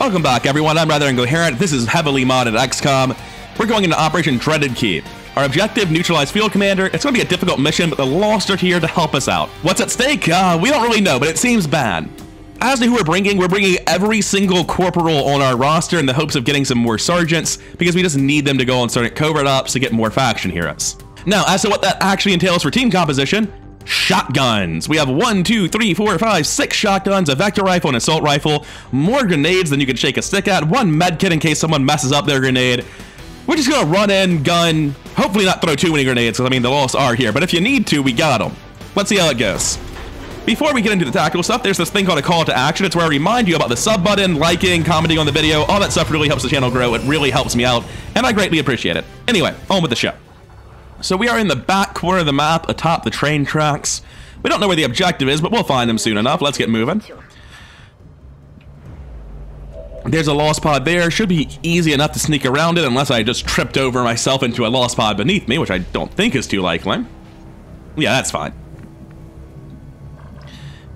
Welcome back, everyone. I'm rather incoherent. This is heavily modded XCOM. We're going into Operation Dreaded Key. Our objective, neutralize field commander. It's going to be a difficult mission, but the Lost are here to help us out. What's at stake? We don't really know, but it seems bad. As to who we're bringing every single corporal on our roster in the hopes of getting some more sergeants, because we just need them to go on certain covert ops to get more faction heroes. Now, as to what that actually entails for team composition, shotguns. We have 1, 2, 3, 4, 5, 6 shotguns, a vector rifle, an assault rifle, more grenades than you can shake a stick at, 1 med kit in case someone messes up their grenade. We're just gonna run in, gun, hopefully not throw too many grenades, because I mean the Lost are here, but if you need to, we got them. Let's see how it goes. Before we get into the tactical stuff, there's this thing called a call to action. It's where I remind you about the sub button, liking, commenting on the video. All that stuff really helps the channel grow. It really helps me out, and I greatly appreciate it. Anyway, on with the show. So we are in the back corner of the map, atop the train tracks. We don't know where the objective is, but we'll find them soon enough. Let's get moving. There's a Lost pod there. Should be easy enough to sneak around it, unless I just tripped over myself into a Lost pod beneath me, which I don't think is too likely. Yeah, that's fine.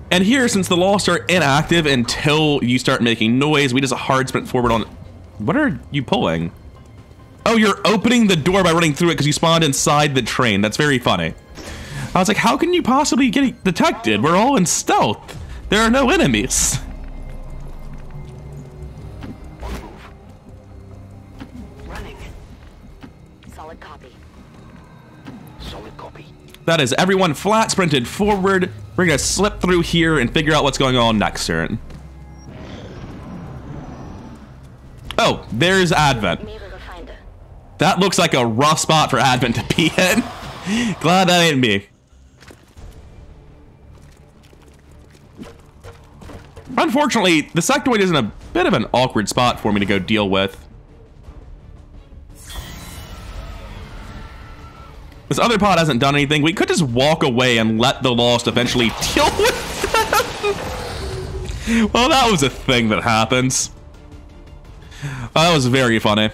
And here, since the Lost are inactive until you start making noise, we just hard sprint forward on... What are you pulling? Oh, you're opening the door by running through it because you spawned inside the train. That's very funny. I was like, how can you possibly get detected? We're all in stealth. There are no enemies. Running. Solid copy. Solid copy. That is everyone flat sprinted forward. We're gonna slip through here and figure out what's going on next turn. Oh, there's Advent. That looks like a rough spot for Advent to be in. Glad that ain't me. Unfortunately, the sectoid is in a bit of an awkward spot for me to go deal with. This other pod hasn't done anything. We could just walk away and let the Lost eventually deal with them. Well, that was a thing that happens. That was very funny.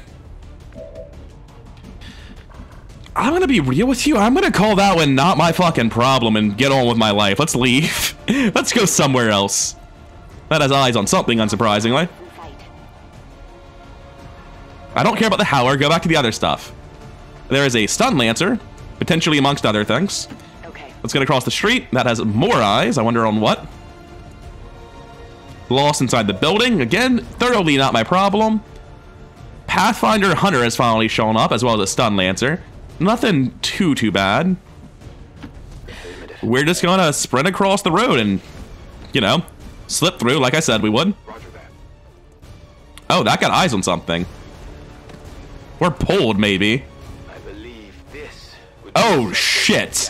I'm gonna be real with you. I'm gonna call that one not my fucking problem and get on with my life. Let's leave. Let's go somewhere else. That has eyes on something, unsurprisingly. I don't care about the Howler. Go back to the other stuff. There is a stun lancer, potentially amongst other things. Okay. Let's get across the street. That has more eyes. I wonder on what. Lost inside the building. Again, thoroughly not my problem. Pathfinder Hunter has finally shown up, as well as a stun lancer. Nothing too bad. We're just gonna sprint across the road and, you know, slip through like I said we would. Oh, that got eyes on something. Or pulled, maybe. Oh, shit.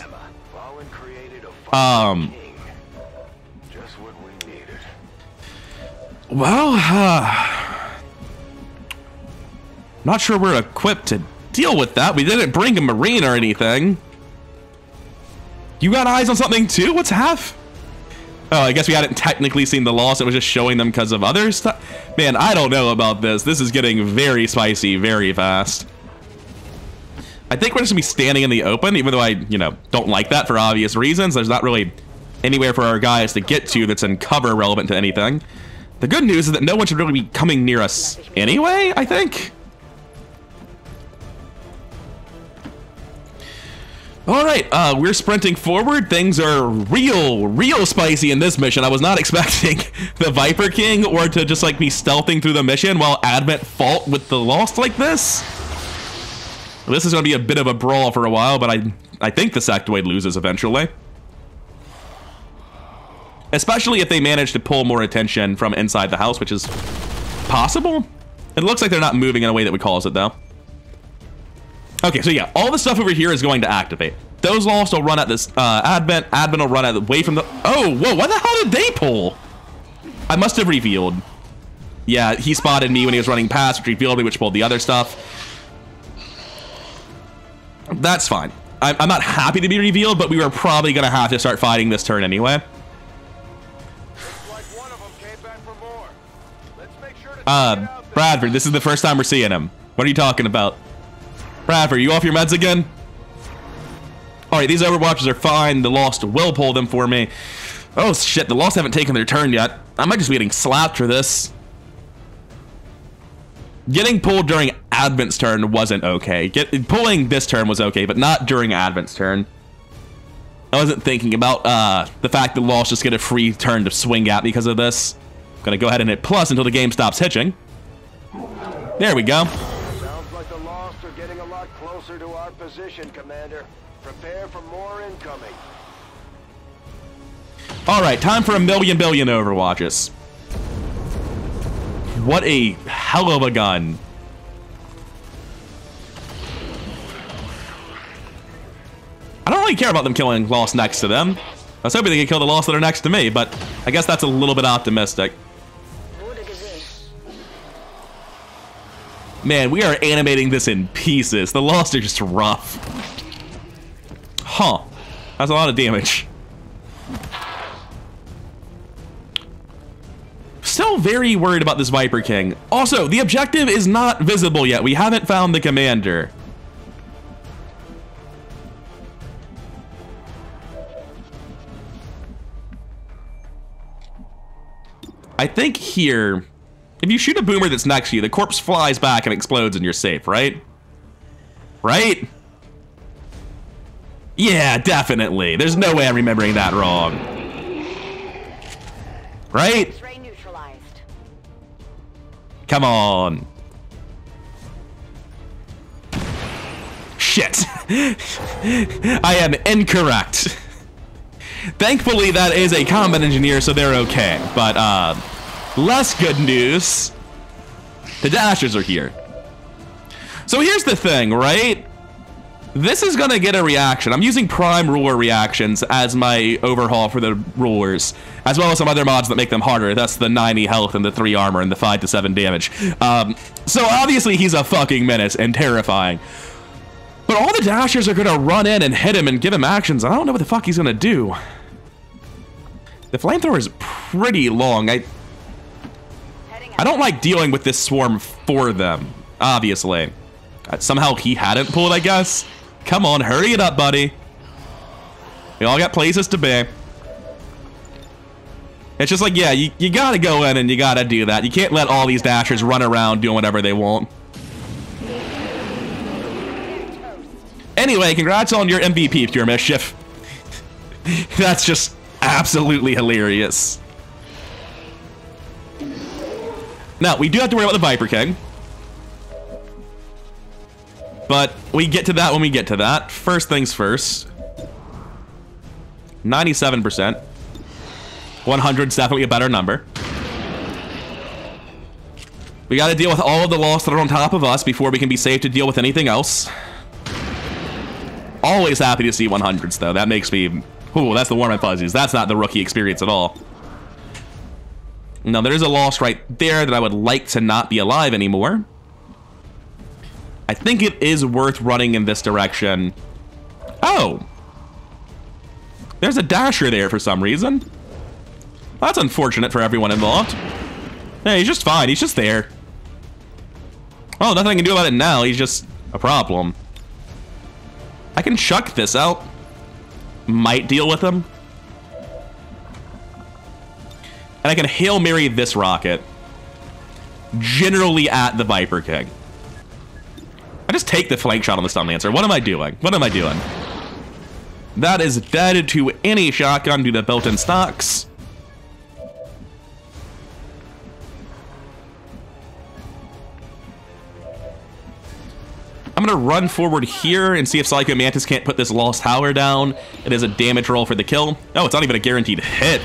Well, not sure we're equipped to deal with that. We didn't bring a Marine or anything. You got eyes on something too? What's half? Oh, I guess we hadn't technically seen the Lost. It was just showing them because of other stuff. Man, I don't know about this. This is getting very spicy very fast. I think we're just gonna be standing in the open, even though I, you know, don't like that for obvious reasons. There's not really anywhere for our guys to get to that's in cover relevant to anything. The good news is that no one should really be coming near us anyway, I think. All right, we're sprinting forward. Things are real spicy in this mission. I was not expecting the Viper King or to just like be stealthing through the mission while Advent fought with the Lost like this. This is gonna be a bit of a brawl for a while, but I think the sectoid loses eventually. Especially if they manage to pull more attention from inside the house, which is possible. It looks like they're not moving in a way that would cause it though. Okay, so yeah, all the stuff over here is going to activate. Those Lost will run at this Advent will run away from the... Oh, whoa, what the hell did they pull? I must have revealed. Yeah, he spotted me when he was running past, which revealed me, which pulled the other stuff. That's fine. I'm not happy to be revealed, but we were probably going to have to start fighting this turn anyway. Bradford, this is the first time we're seeing him. What are you talking about? Bradford, you off your meds again? Alright, these Overwatchers are fine. The Lost will pull them for me. Oh shit, the Lost haven't taken their turn yet. I might just be getting slapped for this. Getting pulled during Advent's turn wasn't okay. Pulling this turn was okay, but not during Advent's turn. I wasn't thinking about the fact that Lost just get a free turn to swing at because of this. I'm gonna go ahead and hit plus until the game stops hitching. There we go. Sounds like the Lost are getting a lot closer to our position, Commander. Prepare for more incoming. Alright, time for a million billion Overwatches. What a hell of a gun. I don't really care about them killing Lost next to them. I was hoping they could kill the Lost that are next to me, but I guess that's a little bit optimistic. Man, we are animating this in pieces. The Lost are just rough. Huh. That's a lot of damage. Still very worried about this Viper King. Also, the objective is not visible yet. We haven't found the commander. I think here, if you shoot a boomer that's next to you, the corpse flies back and explodes and you're safe, right? Right? Yeah, definitely. There's no way I'm remembering that wrong. Right? Come on. Shit. I am incorrect. Thankfully, that is a combat engineer, so they're okay. But, less good news. The Dashers are here. So here's the thing, right? This is gonna get a reaction. I'm using Prime Ruler reactions as my overhaul for the rulers, as well as some other mods that make them harder. That's the 90 health and the 3 armor and the 5 to 7 damage. So obviously he's a fucking menace and terrifying. But all the Dashers are gonna run in and hit him and give him actions. I don't know what the fuck he's gonna do. The flamethrower is pretty long. I don't like dealing with this swarm for them, obviously. Somehow he hadn't pulled, I guess. Come on, hurry it up, buddy. We all got places to be. It's just like, yeah, you gotta go in and you gotta do that. You can't let all these Dashers run around doing whatever they want. Anyway, congrats on your MVP, Pure Mischief. That's just absolutely hilarious. Now, we do have to worry about the Viper King. But we get to that when we get to that. First things first. 97%. 100 is definitely a better number. We got to deal with all of the Lost that are on top of us before we can be safe to deal with anything else. Always happy to see 100s, though. That makes me... Ooh, that's the warm and fuzzies. That's not the rookie experience at all. Now, there's a Lost right there that I would like to not be alive anymore. I think it is worth running in this direction. Oh! There's a Dasher there for some reason. That's unfortunate for everyone involved. Hey, he's just fine. He's just there. Oh, nothing I can do about it now. He's just a problem. I can chuck this out. Might deal with him. And I can Hail Mary this rocket. Generally at the Viper King. I just take the flank shot on the Stun Lancer. What am I doing? What am I doing? That is dead to any shotgun due to built-in stocks. I'm gonna run forward here and see if Psycho Mantis can't put this Lost Howler down. It is a damage roll for the kill. Oh, it's not even a guaranteed hit.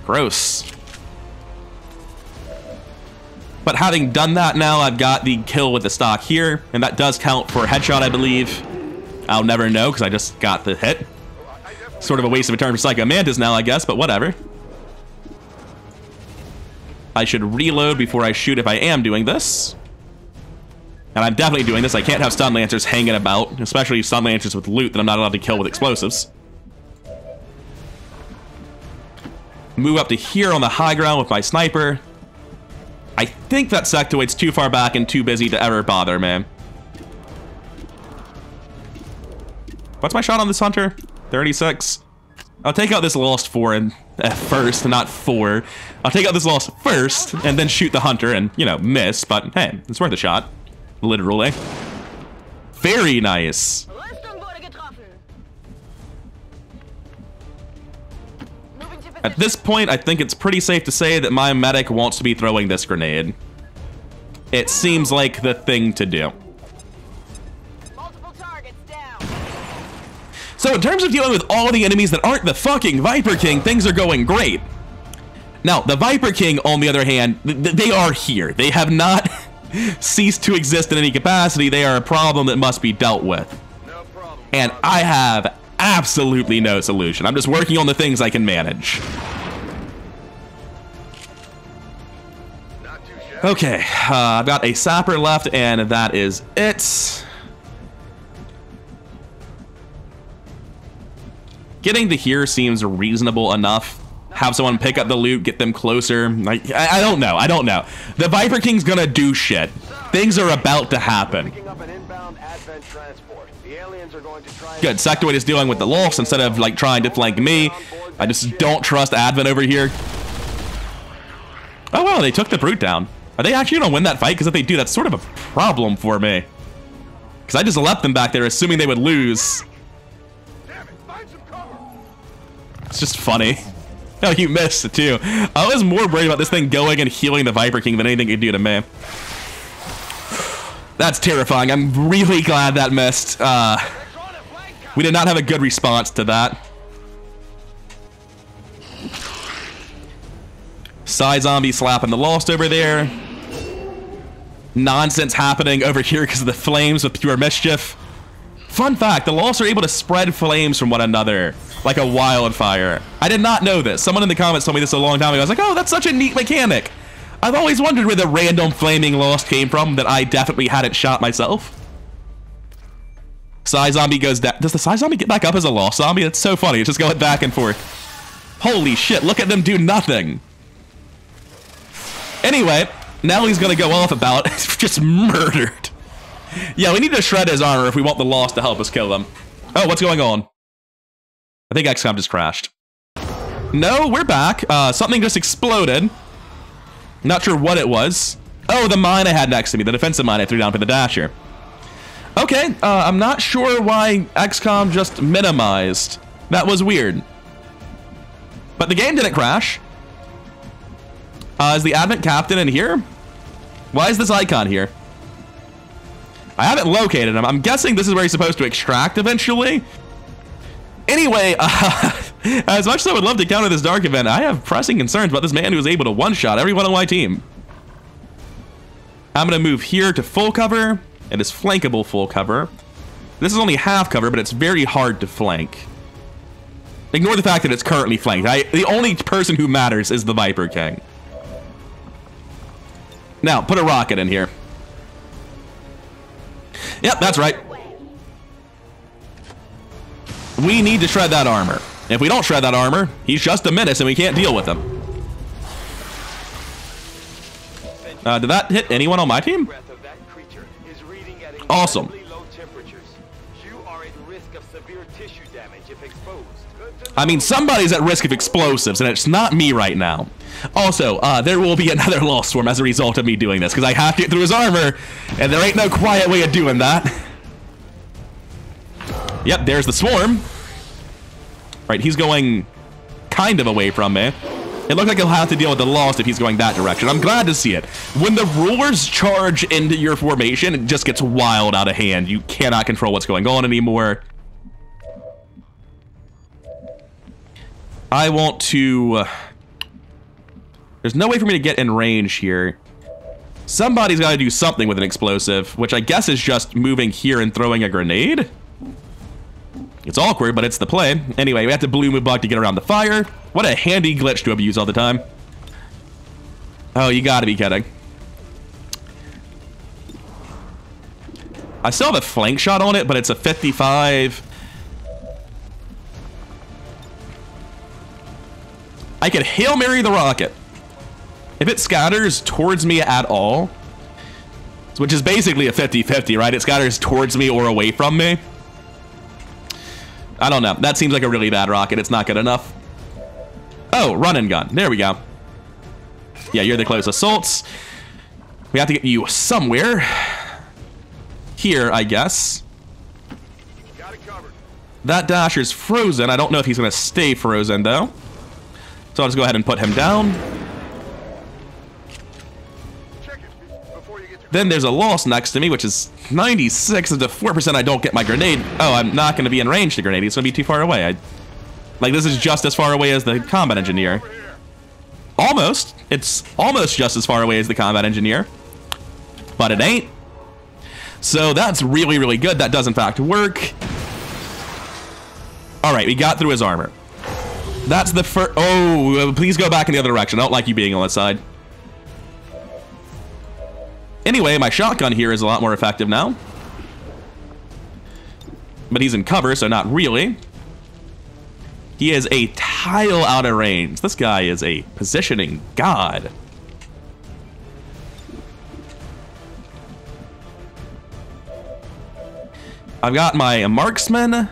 Gross. But having done that now, I've got the kill with the stock here, and that does count for a headshot, I believe. I'll never know, because I just got the hit. Sort of a waste of a turn for Psycho Mantis now, I guess, but whatever. I should reload before I shoot if I am doing this. And I'm definitely doing this. I can't have Stun Lancers hanging about, especially Stun Lancers with loot that I'm not allowed to kill with explosives. Move up to here on the high ground with my sniper. I think that sectoid's too far back and too busy to ever bother, man. What's my shot on this hunter? 36. I'll take out this lost 4 and first, not 4. I'll take out this lost first and then shoot the hunter and, you know, miss. But hey, it's worth a shot. Literally. Very nice. At this point, I think it's pretty safe to say that my medic wants to be throwing this grenade. It seems like the thing to do. Multiple targets down. So in terms of dealing with all the enemies that aren't the fucking Viper King, things are going great. Now, the Viper King, on the other hand, they are here. They have not ceased to exist in any capacity. They are a problem that must be dealt with. No problem. And I have absolutely no solution. I'm just working on the things I can manage. Not too shabby. Okay, I've got a sapper left, and that is it. Getting to here seems reasonable enough. Have someone pick up the loot, get them closer. I don't know. I don't know. The Viper King's gonna do shit. Things are about to happen. Picking up an inbound Advent transport. The aliens are going to try. Good. Sectoid is dealing with the lost instead of like trying to flank me. I just don't trust Advent over here. Oh well, they took the brute down. Are they actually gonna win that fight? Because if they do, that's sort of a problem for me. Because I just left them back there assuming they would lose. Damn it, find some cover. It's just funny. Oh, you missed it too. I was more worried about this thing going and healing the Viper King than anything it could do to me. That's terrifying. I'm really glad that missed. We did not have a good response to that. Side zombie slapping the lost over there. Nonsense happening over here because of the flames with pure mischief. Fun fact, the lost are able to spread flames from one another like a wildfire. I did not know this. Someone in the comments told me this a long time ago. I was like, oh, that's such a neat mechanic. I've always wondered where the random flaming lost came from that I definitely hadn't shot myself. Side zombie goes down. Does the side zombie get back up as a lost zombie? It's so funny. It's just going back and forth. Holy shit, look at them do nothing. Anyway, now he's gonna go off about just murdered. Yeah, we need to shred his armor if we want the lost to help us kill them. Oh, what's going on? I think XCOM just crashed. No, we're back. Something just exploded. Not sure what it was. Oh, the mine I had next to me. The defensive mine I threw down for the dasher. Okay, I'm not sure why XCOM just minimized. That was weird. But the game didn't crash. Is the Advent Captain in here? Why is this icon here? I haven't located him. I'm guessing this is where he's supposed to extract eventually. Anyway, as much as I would love to counter this dark event, I have pressing concerns about this man who was able to one-shot everyone on my team. I'm going to move here to full cover. It is flankable full cover. This is only half cover, but it's very hard to flank. Ignore the fact that it's currently flanked. The only person who matters is the Viper King. Now, put a rocket in here. Yep, that's right. We need to shred that armor. If we don't shred that armor, he's just a menace and we can't deal with him. Did that hit anyone on my team? Awesome. I mean, somebody's at risk of explosives, and it's not me right now. Also, there will be another lost swarm as a result of me doing this, because I have to get through his armor, and there ain't no quiet way of doing that. Yep, there's the swarm. Right, he's going kind of away from me. It looks like he'll have to deal with the lost if he's going that direction. I'm glad to see it. When the rulers charge into your formation, it just gets wild out of hand. You cannot control what's going on anymore. I want to... there's no way for me to get in range here. Somebody's got to do something with an explosive, which I guess is just moving here and throwing a grenade. It's awkward, but it's the play. Anyway, we have to blue move block to get around the fire. What a handy glitch to abuse all the time. Oh, you gotta be kidding. I still have a flank shot on it, but it's a 55. I could Hail Mary the rocket. If it scatters towards me at all, which is basically a 50-50, right? It scatters towards me or away from me. I don't know. That seems like a really bad rocket. It's not good enough. Oh, run and gun. There we go. Yeah, you're the close assaults. We have to get you somewhere. Here, I guess. Got it covered. That Dasher's frozen. I don't know if he's going to stay frozen, though. So I'll just go ahead and put him down. Check it before you get to... Then there's a loss next to me, which is 96. It's a 4% I don't get my grenade. Oh, I'm not going to be in range to grenade. It's going to be too far away. Like, this is just as far away as the combat engineer. Almost. It's almost just as far away as the combat engineer. But it ain't. So that's really, really good. That does, in fact, work. All right, we got through his armor. That's the first... Oh, please go back in the other direction. I don't like you being on this side. Anyway, my shotgun here is a lot more effective now. But he's in cover, so not really. He is a tile out of range. This guy is a positioning god. I've got my marksman,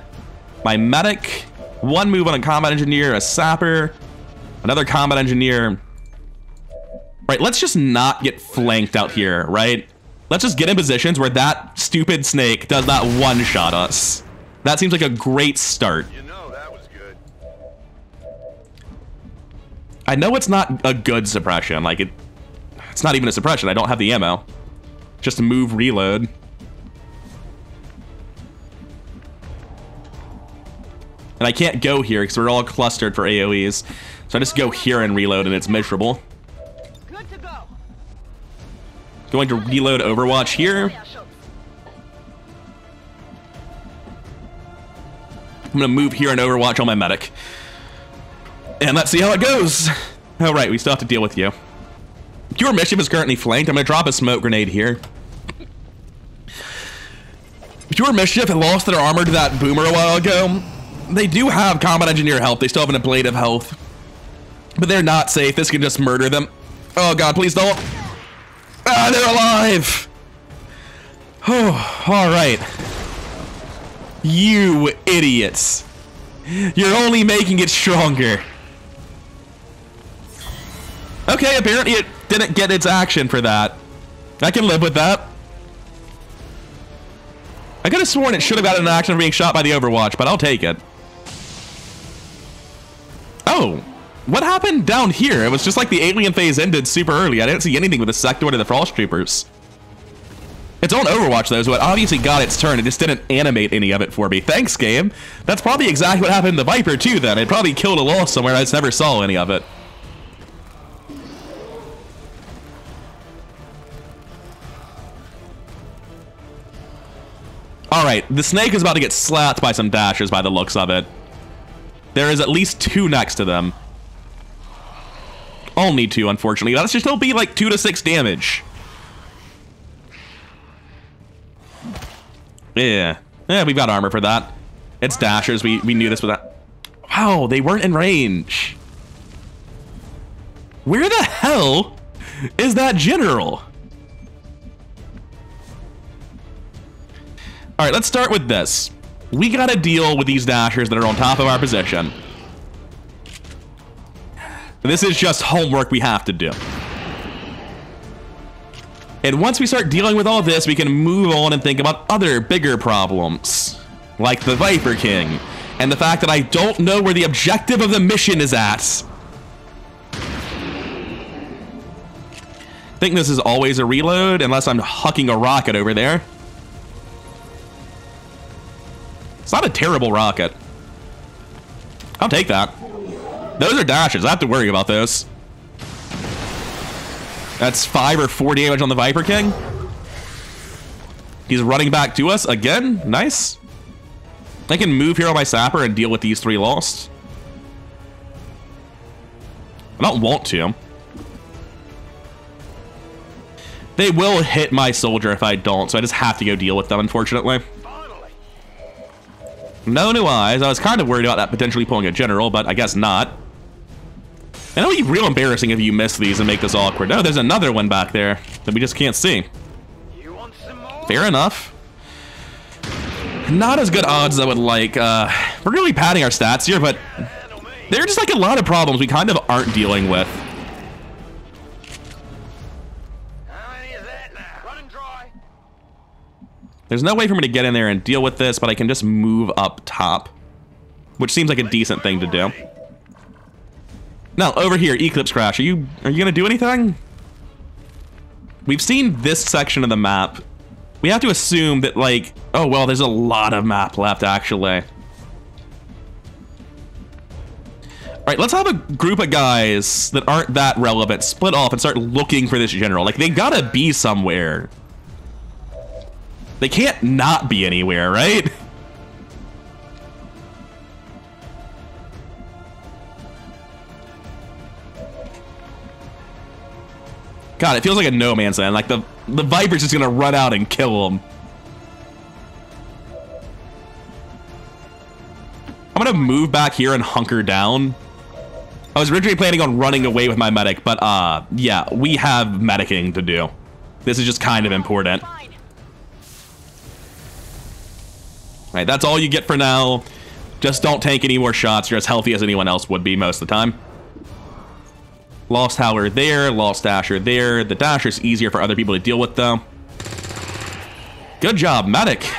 my medic, one move on a combat engineer, a sapper, another combat engineer. Right, let's just not get flanked out here, right? Let's just get in positions where that stupid snake does not one-shot us. That seems like a great start. You know that was good. I know it's not a good suppression. Like, it's not even a suppression. I don't have the ammo. Just a move, reload. And I can't go here because we're all clustered for AoEs. So I just go here and reload, and it's miserable. Good to go. Going to reload Overwatch here. I'm going to move here and Overwatch on my medic. And let's see how it goes. Oh, right, we still have to deal with you. Pure Mischief is currently flanked. I'm going to drop a smoke grenade here. Pure Mischief lost their armor to that boomer a while ago. They do have combat engineer health. They still have an ablative health. But they're not safe. This can just murder them. Oh, God, please don't. Ah, they're alive. Oh, all right. You idiots. You're only making it stronger. Okay, apparently it didn't get its action for that. I can live with that. I could have sworn it should have gotten an action for being shot by the Overwatch, but I'll take it. Oh, what happened down here? It was just like the alien phase ended super early. I didn't see anything with the Sectoid or the Frost Troopers. It's on Overwatch, though, so it obviously got its turn. It just didn't animate any of it for me. Thanks, game. That's probably exactly what happened to the Viper, too, then. It probably killed a loss somewhere. I just never saw any of it. All right, the snake is about to get slapped by some dashers by the looks of it. There is at least 2 next to them. Only 2, unfortunately. That should still be like 2 to 6 damage. Yeah, we've got armor for that. It's dashers. We knew this with that. Wow, they weren't in range. Where the hell is that general? All right, let's start with this. We got to deal with these dashers that are on top of our position. This is just homework we have to do. And once we start dealing with all this, we can move on and think about other bigger problems, like the Viper King, and the fact that I don't know where the objective of the mission is at. I think this is always a reload, unless I'm hucking a rocket over there. It's not a terrible rocket. I'll take that. Those are dashes. I have to worry about those. That's 5 or 4 damage on the Viper King. He's running back to us again. Nice. I can move here on my sapper and deal with these 3 lost. I don't want to. They will hit my soldier if I don't, so I just have to go deal with them, unfortunately. No new eyes. I was kind of worried about that potentially pulling a general, but I guess not. And it'll be real embarrassing if you miss these and make this awkward. No, there's another one back there that we just can't see. Fair enough. Not as good odds as I would like. We're really padding our stats here, but there are just like a lot of problems we kind of aren't dealing with. There's no way for me to get in there and deal with this, but I can just move up top, which seems like a decent thing to do. Now, over here, Eclipse Crash, are you gonna do anything? We've seen this section of the map. We have to assume that, like, oh, well, there's a lot of map left, actually. All right, let's have a group of guys that aren't that relevant split off and start looking for this general. Like, they gotta be somewhere. They can't not be anywhere, right? God, it feels like a no man's land. Like the Viper's just gonna run out and kill him. I'm gonna move back here and hunker down. I was originally planning on running away with my medic, but yeah, we have medicing to do. This is just kind of important. Alright, that's all you get for now. Just don't tank any more shots. You're as healthy as anyone else would be most of the time. Lost Howler there, Lost Dasher there. The Dasher's easier for other people to deal with, though. Good job, medic.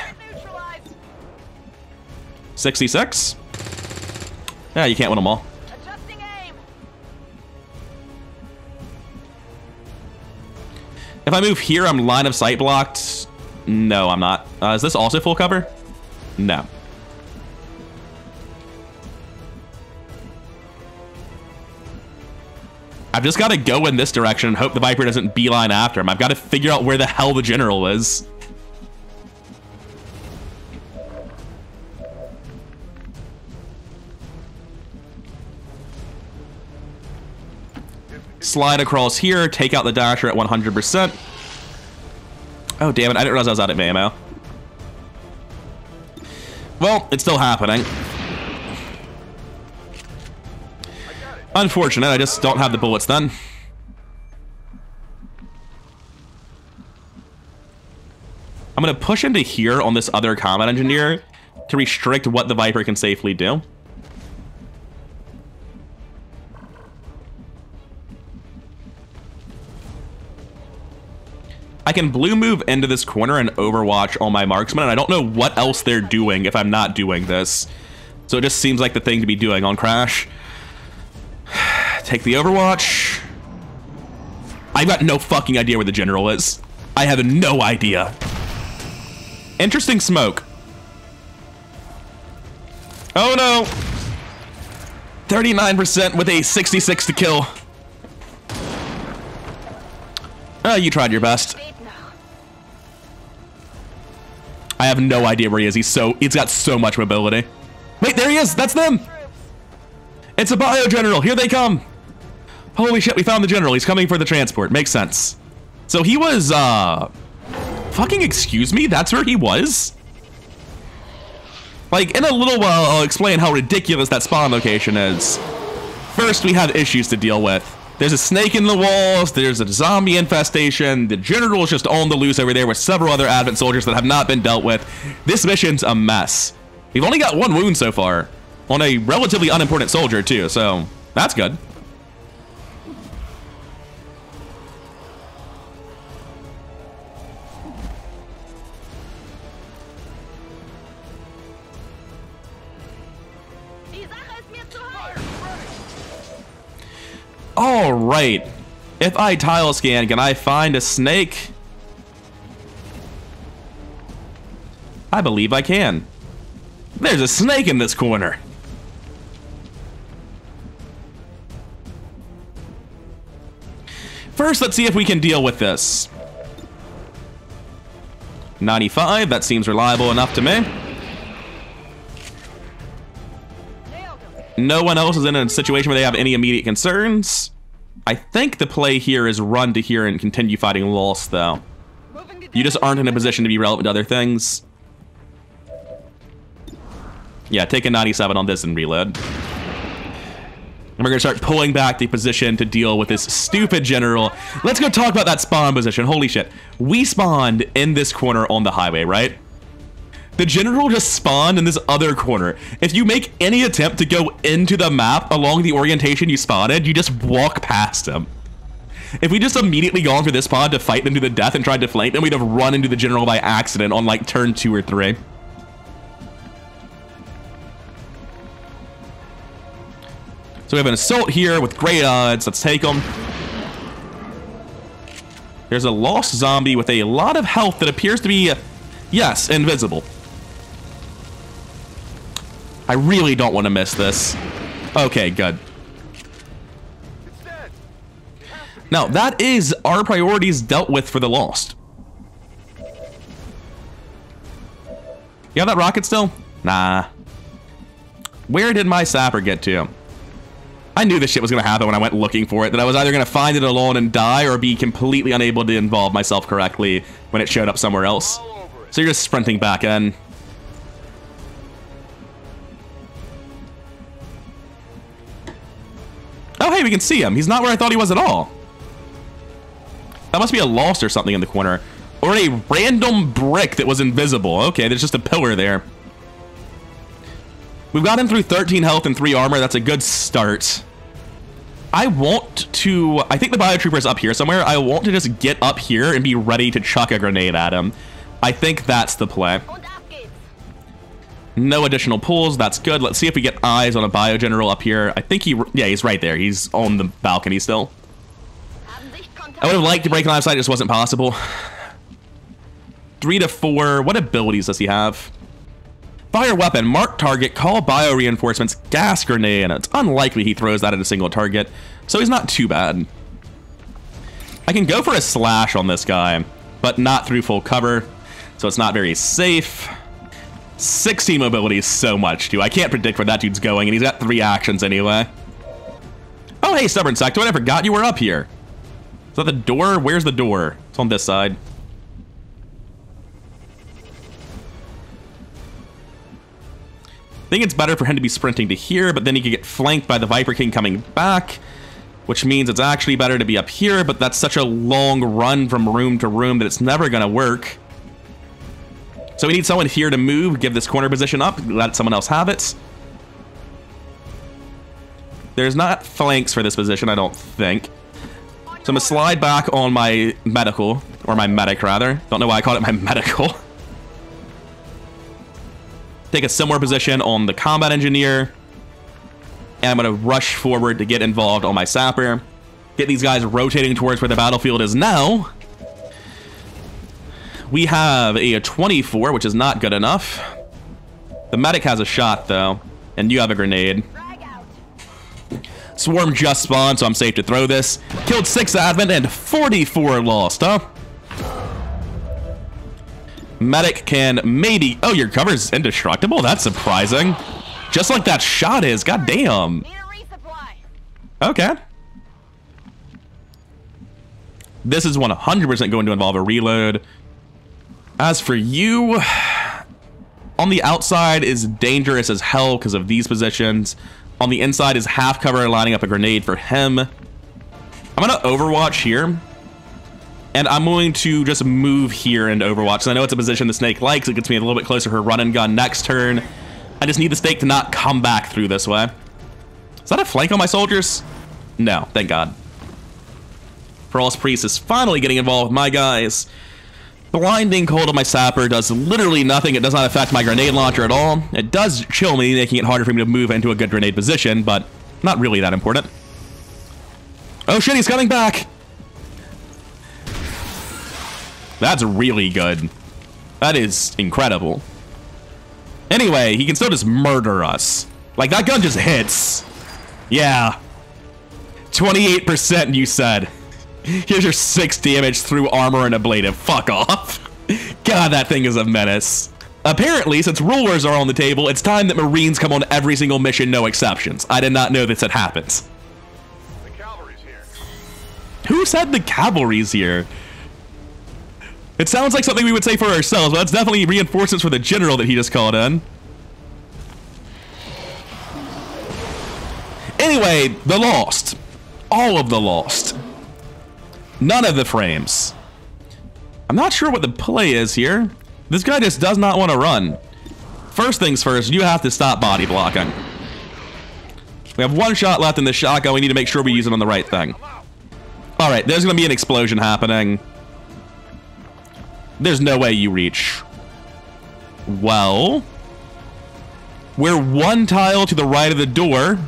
66? Yeah, you can't win them all. Adjusting aim. If I move here, I'm line of sight blocked. No, I'm not. Is this also full cover? No. I've just got to go in this direction and hope the Viper doesn't beeline after him. I've got to figure out where the hell the general is. Slide across here, take out the Dasher at 100%. Oh, damn it. I didn't realize I was out of ammo. Well, it's still happening. Unfortunate, I just don't have the bullets then. I'm going to push into here on this other combat engineer to restrict what the Viper can safely do. I can blue move into this corner and overwatch all my marksmen, and I don't know what else they're doing if I'm not doing this. So it just seems like the thing to be doing on Crash. Take the overwatch. I've got no fucking idea where the general is. I have no idea. Interesting smoke. Oh no. 39% with a 66 to kill. You tried your best. I have no idea where he is. He's got so much mobility. Wait, there he is. That's them. It's a bio general. Here they come. Holy shit, we found the general. He's coming for the transport. Makes sense. So he was, fucking excuse me? That's where he was? Like, in a little while, I'll explain how ridiculous that spawn location is. First, we have issues to deal with. There's a snake in the walls. There's a zombie infestation. The general is just on the loose over there with several other Advent soldiers that have not been dealt with. This mission's a mess. We've only got one wound so far. On a relatively unimportant soldier, too, so that's good. All right. If I tile scan, can I find a snake? I believe I can. There's a snake in this corner. First, let's see if we can deal with this. 95, that seems reliable enough to me. No one else is in a situation where they have any immediate concerns. I think the play here is run to here and continue fighting Lost, though. You just aren't in a position to be relevant to other things. Yeah, take a 97 on this and reload. And we're going to start pulling back the position to deal with this stupid general. Let's go talk about that spawn position. Holy shit. We spawned in this corner on the highway, right? The general just spawned in this other corner. If you make any attempt to go into the map along the orientation you spotted, you just walk past him. If we just immediately gone for this pod to fight them to the death and tried to flank them, we'd have run into the general by accident on like turn 2 or 3. So we have an assault here with great odds. Let's take them. There's a lost zombie with a lot of health that appears to be, yes, invisible. I really don't want to miss this. Okay, good. Now, that is our priorities dealt with for the Lost. You have that rocket still? Nah. Where did my sapper get to? I knew this shit was going to happen when I went looking for it, that I was either going to find it alone and die or be completely unable to involve myself correctly when it showed up somewhere else. So you're just sprinting back in. Oh, hey, we can see him. He's not where I thought he was at all. That must be a Lost or something in the corner. Or a random brick that was invisible. Okay, there's just a pillar there. We've got him through 13 health and 3 armor. That's a good start. I want to... I think the biotrooper is up here somewhere. I want to just get up here and be ready to chuck a grenade at him. I think that's the play. No additional pulls. That's good. Let's see if we get eyes on a biogeneral up here. I think he... Yeah, he's right there. He's on the balcony still. I would have liked to break line of sight. It just wasn't possible. 3 to 4. What abilities does he have? Fire weapon. Mark target. Call bio reinforcements. Gas grenade. And it's unlikely he throws that at a single target. So he's not too bad. I can go for a slash on this guy, but not through full cover. So it's not very safe. 16 mobility is so much, too. I can't predict where that dude's going, and he's got 3 actions anyway. Oh, hey, Stubborn Sectoid. I forgot you were up here. Is that the door? Where's the door? It's on this side. I think it's better for him to be sprinting to here, but then he could get flanked by the Viper King coming back, which means it's actually better to be up here, but that's such a long run from room to room that it's never going to work. So we need someone here to move, give this corner position up, let someone else have it. There's not flanks for this position, I don't think. So I'm going to slide back on my medical, or my medic rather. Don't know why I called it my medical. Take a similar position on the combat engineer. And I'm going to rush forward to get involved on my sapper. Get these guys rotating towards where the battlefield is now. We have a 24, which is not good enough. The medic has a shot, though. And you have a grenade. Swarm just spawned, so I'm safe to throw this. Killed 6 advent and 44 lost, huh? Medic can maybe... Oh, your cover's indestructible? That's surprising. Just like that shot is. God damn. Okay. This is 100% going to involve a reload. As for you... On the outside is dangerous as hell because of these positions. On the inside is half cover, lining up a grenade for him. I'm going to overwatch here. And I'm going to just move here into overwatch. So I know it's a position the snake likes. It gets me a little bit closer to her run and gun next turn. I just need the snake to not come back through this way. Is that a flank on my soldiers? No, thank God. Frost Priest is finally getting involved with my guys. Blinding cold on my sapper does literally nothing. It does not affect my grenade launcher at all. It does chill me, making it harder for me to move into a good grenade position, but not really that important. Oh shit, he's coming back! That's really good. That is incredible. Anyway, he can still just murder us. Like, that gun just hits. Yeah. 28% you said. Here's your 6 damage through armor and ablative. Fuck off. God, that thing is a menace. Apparently, since rulers are on the table, it's time that Marines come on every single mission, no exceptions. I did not know this had happened. The cavalry's here. Who said the cavalry's here? It sounds like something we would say for ourselves, but that's definitely reinforcements for the general that he just called in. Anyway, the Lost. All of the Lost. None of the frames. I'm not sure what the play is here. This guy just does not want to run. First things first, you have to stop body blocking. We have one shot left in this shotgun. We need to make sure we use it on the right thing. All right, there's going to be an explosion happening. There's no way you reach. Well, we're one tile to the right of the door.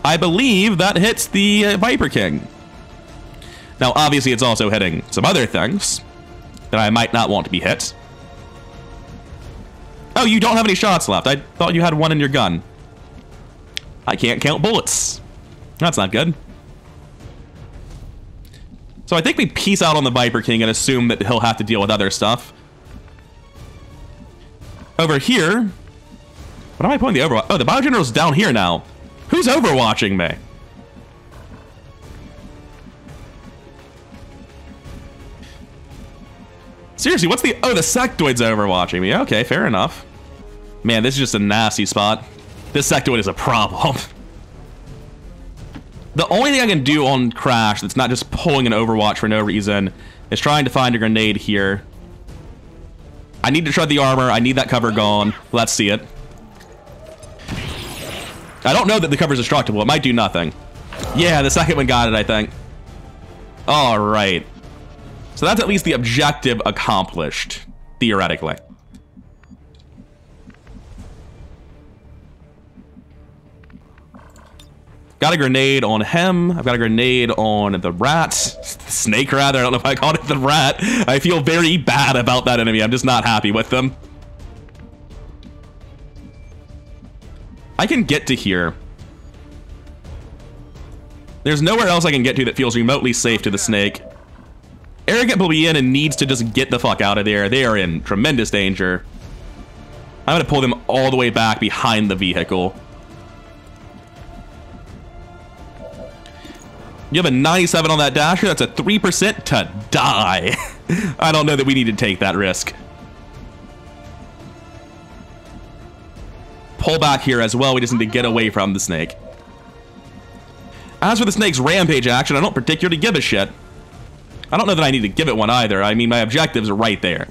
I believe that hits the Viper King. Now, obviously, it's also hitting some other things that I might not want to be hit. Oh, you don't have any shots left. I thought you had one in your gun. I can't count bullets. That's not good. So I think we peace out on the Viper King and assume that he'll have to deal with other stuff. Over here... What am I pointing the Overwatch? Oh, the Biogeneral's down here now. Who's overwatching me? Seriously, what's the... Oh, the Sectoid's overwatching me. Okay, fair enough. Man, this is just a nasty spot. This Sectoid is a problem. The only thing I can do on Crash that's not just pulling an Overwatch for no reason is trying to find a grenade here. I need to shred the armor. I need that cover gone. Let's see it. I don't know that the cover is destructible. It might do nothing. Yeah, the second one got it, I think. All right. So that's at least the objective accomplished, theoretically. Got a grenade on him. I've got a grenade on the rat. Snake, rather. I don't know if I called it the rat. I feel very bad about that enemy. I'm just not happy with them. I can get to here. There's nowhere else I can get to that feels remotely safe to the snake. Arrogant will be in and needs to just get the fuck out of there. They are in tremendous danger. I'm going to pull them all the way back behind the vehicle. You have a 97 on that dasher. That's a 3% to die. I don't know that we need to take that risk. Pull back here as well. We just need to get away from the snake. As for the snake's rampage action, I don't particularly give a shit. I don't know that I need to give it one either. I mean, my objectives are right there.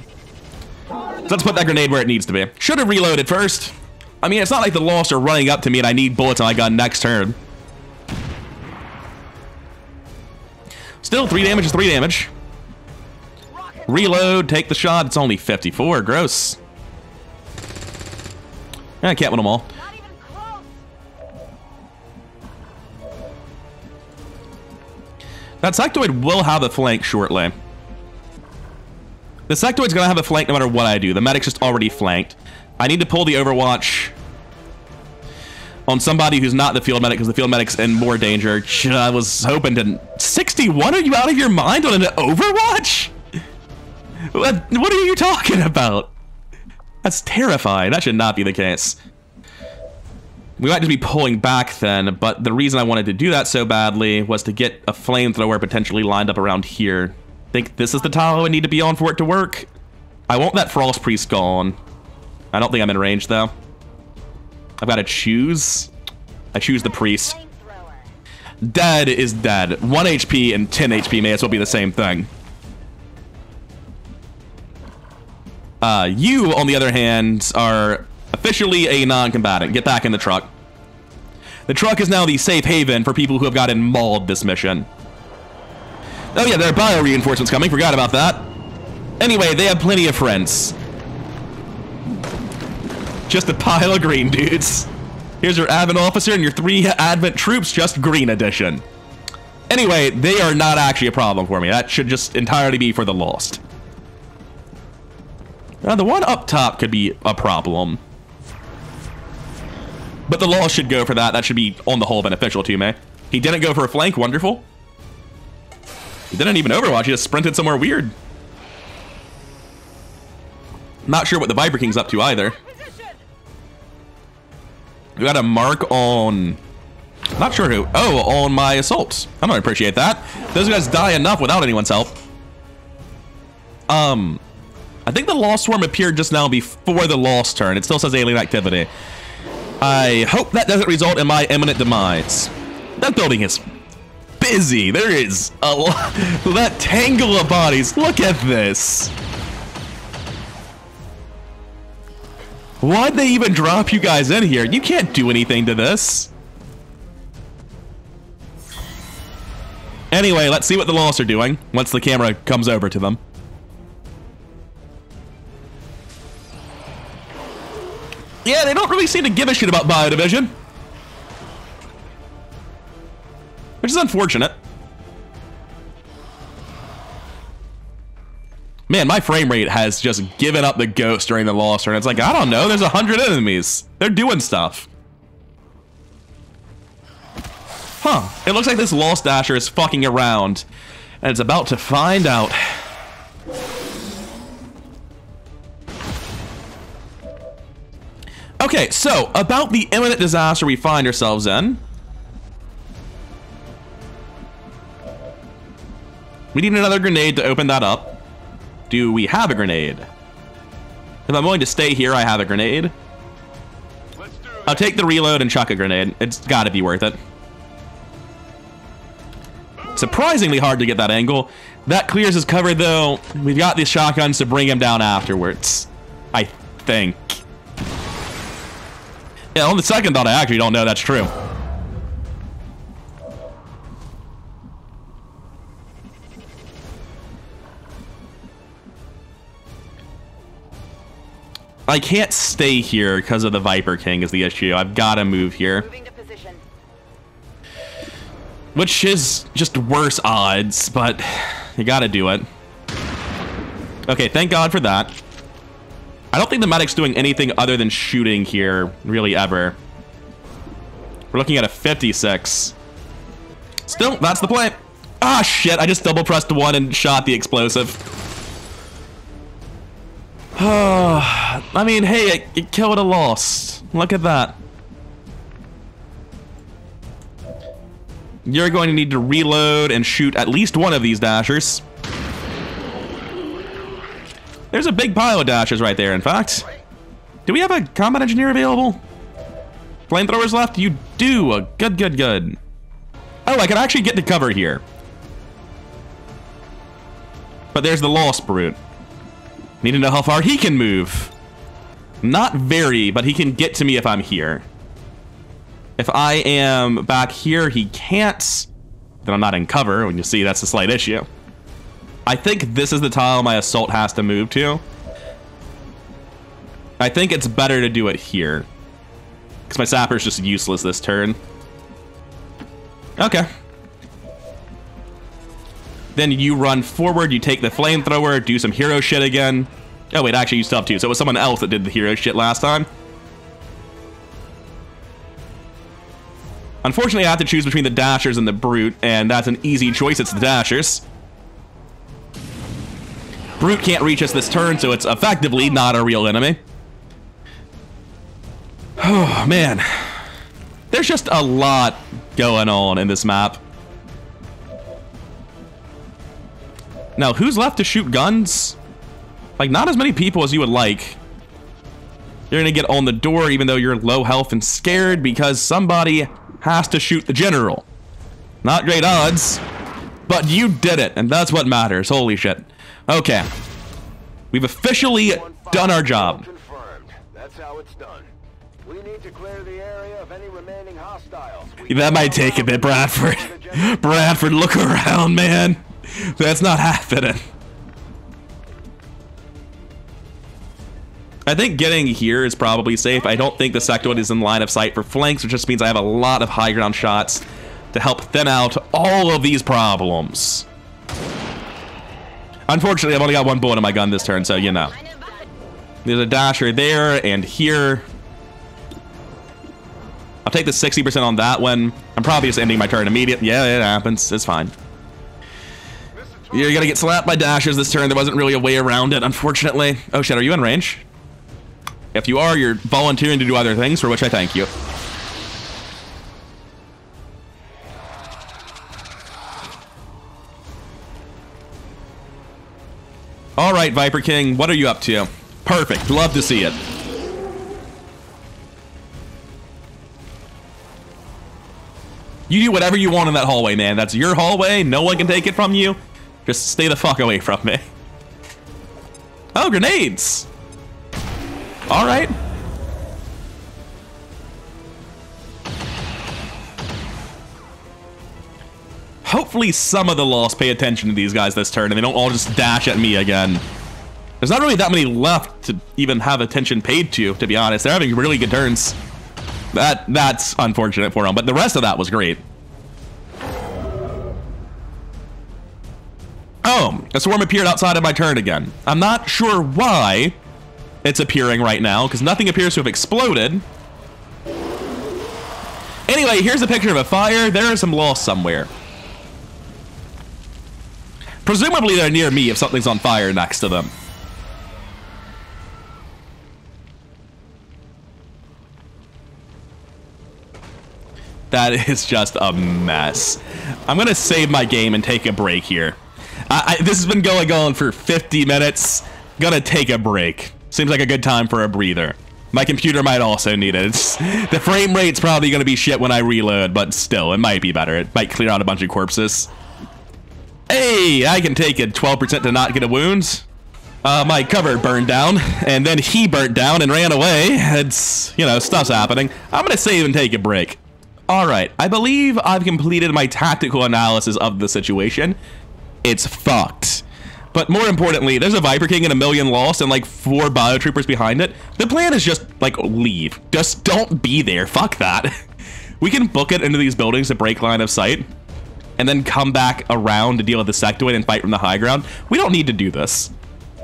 So let's put that grenade where it needs to be. Should have reloaded first. I mean, it's not like the Lost are running up to me and I need bullets on my gun next turn. Still, 3 damage is 3 damage. Reload, take the shot. It's only 54. Gross. I can't win them all. Not even close. That Sectoid will have a flank shortly. The Sectoid's gonna have a flank no matter what I do. The medic's just already flanked. I need to pull the Overwatch on somebody who's not the field medic, because the field medic's in more danger. I was hoping to... 61? Are you out of your mind on an Overwatch? What are you talking about? That's terrifying. That should not be the case. We might just be pulling back then, but the reason I wanted to do that so badly was to get a flamethrower potentially lined up around here. Think this is the tile I need to be on for it to work? I want that Frost Priest gone. I don't think I'm in range, though. I've got to choose. I choose the Priest. Dead is dead. 1 HP and 10 HP may as well be the same thing. You, on the other hand, are officially a non-combatant. Get back in the truck. The truck is now the safe haven for people who have gotten mauled this mission. Oh yeah, there are bio reinforcements coming. Forgot about that. Anyway, they have plenty of friends. Just a pile of green dudes. Here's your Advent officer and your 3 Advent troops, just green edition. Anyway, they are not actually a problem for me. That should just entirely be for the Lost. Now, the one up top could be a problem. But the Lost should go for that. That should be, on the whole, beneficial to me. He didn't go for a flank. Wonderful. He didn't even overwatch. He just sprinted somewhere weird. Not sure what the Viper King's up to either. We got a mark on... Not sure who. Oh, on my assaults. I don't appreciate that. Those guys die enough without anyone's help. I think the Lost Swarm appeared just now before the Lost turn. It still says alien activity. I hope that doesn't result in my imminent demise. That building is busy. There is a lot. That tangle of bodies. Look at this. Why'd they even drop you guys in here? You can't do anything to this. Anyway, let's see what the Lost are doing once the camera comes over to them. Yeah, they don't really seem to give a shit about Biodivision. Which is unfortunate. Man, my frame rate has just given up the ghost during the Lost turn. It's like, I don't know, there's 100 enemies. They're doing stuff. Huh, it looks like this Lost Dasher is fucking around. And it's about to find out. Okay, so, about the imminent disaster we find ourselves in. We need another grenade to open that up. Do we have a grenade? If I'm willing to stay here, I have a grenade. I'll take the reload and chuck a grenade. It's gotta be worth it. Surprisingly hard to get that angle. That clears his cover though. We've got these shotguns to bring him down afterwards, I think. Yeah, on the second thought, I actually don't know that's true. I can't stay here because of the Viper King is the issue. I've got to move here. Moving to position. Which is just worse odds, but you got to do it. Okay, thank God for that. I don't think the medic's doing anything other than shooting here, really, ever. We're looking at a 56. Still, that's the play. Ah, shit, I just double pressed one and shot the explosive. I mean, hey, it killed a Lost. Look at that. You're going to need to reload and shoot at least one of these dashers. There's a big pile of dashers right there, in fact. Do we have a combat engineer available? Flamethrowers left? You do. Good, good, good. Oh, I can actually get to cover here. But there's the Lost Brute. Need to know how far he can move. Not very, but he can get to me if I'm here. If I am back here, he can't. Then I'm not in cover. When you see, that's a slight issue. I think this is the tile my assault has to move to. I think it's better to do it here. Because my sapper's just useless this turn. Okay. Then you run forward, you take the flamethrower, do some hero shit again. Oh wait, actually you still have two, so it was someone else that did the hero shit last time. Unfortunately, I have to choose between the Dashers and the Brute, and that's an easy choice, it's the Dashers. Brute can't reach us this turn, so it's effectively not a real enemy. Oh, man. There's just a lot going on in this map. Now, who's left to shoot guns? Like, not as many people as you would like. You're gonna get on the door even though you're low health and scared because somebody has to shoot the general. Not great odds, but you did it, and that's what matters. Holy shit. Okay. We've officially done our job. Confirmed. That's how it's done. We need to clear the area of any remaining hostiles. That might take a bit, Bradford. Bradford, look around, man. That's not happening. I think getting here is probably safe. I don't think the sectoid is in line of sight for flanks, which just means I have a lot of high ground shots to help thin out all of these problems. Unfortunately, I've only got one bullet in my gun this turn, so you know. There's a Dasher there and here. I'll take the 60% on that one. I'm probably just ending my turn immediately. Yeah, it happens. It's fine. You're gonna get slapped by Dashers this turn. There wasn't really a way around it, unfortunately. Oh shit, are you in range? If you are, you're volunteering to do other things, for which I thank you. All right, Viper King, what are you up to? Perfect, love to see it. You do whatever you want in that hallway, man. That's your hallway, no one can take it from you. Just stay the fuck away from me. Oh, grenades! All right. Hopefully some of the Lost pay attention to these guys this turn and they don't all just dash at me again. There's not really that many left to even have attention paid to be honest. They're having really good turns. That's unfortunate for them, but the rest of that was great. Oh, a swarm appeared outside of my turn again. I'm not sure why it's appearing right now, because nothing appears to have exploded. Anyway, here's a picture of a fire. There is some Lost somewhere. Presumably they're near me if something's on fire next to them. That is just a mess. I'm gonna save my game and take a break here. This has been going on for 50 minutes. Gonna take a break. Seems like a good time for a breather. My computer might also need it. The frame rate's probably gonna be shit when I reload, but still, it might be better. It might clear out a bunch of corpses. Hey, I can take a 12% to not get a wound. My Covert burned down, and then he burnt down and ran away. It's, you know, stuff's happening. I'm gonna save and take a break. Alright, I believe I've completed my tactical analysis of the situation. It's fucked. But more importantly, there's a Viper King and a million Lost and like 4 biotroopers behind it. The plan is just, like, leave. Just don't be there. Fuck that. We can book it into these buildings to break line of sight and then come back around to deal with the sectoid and fight from the high ground. We don't need to do this.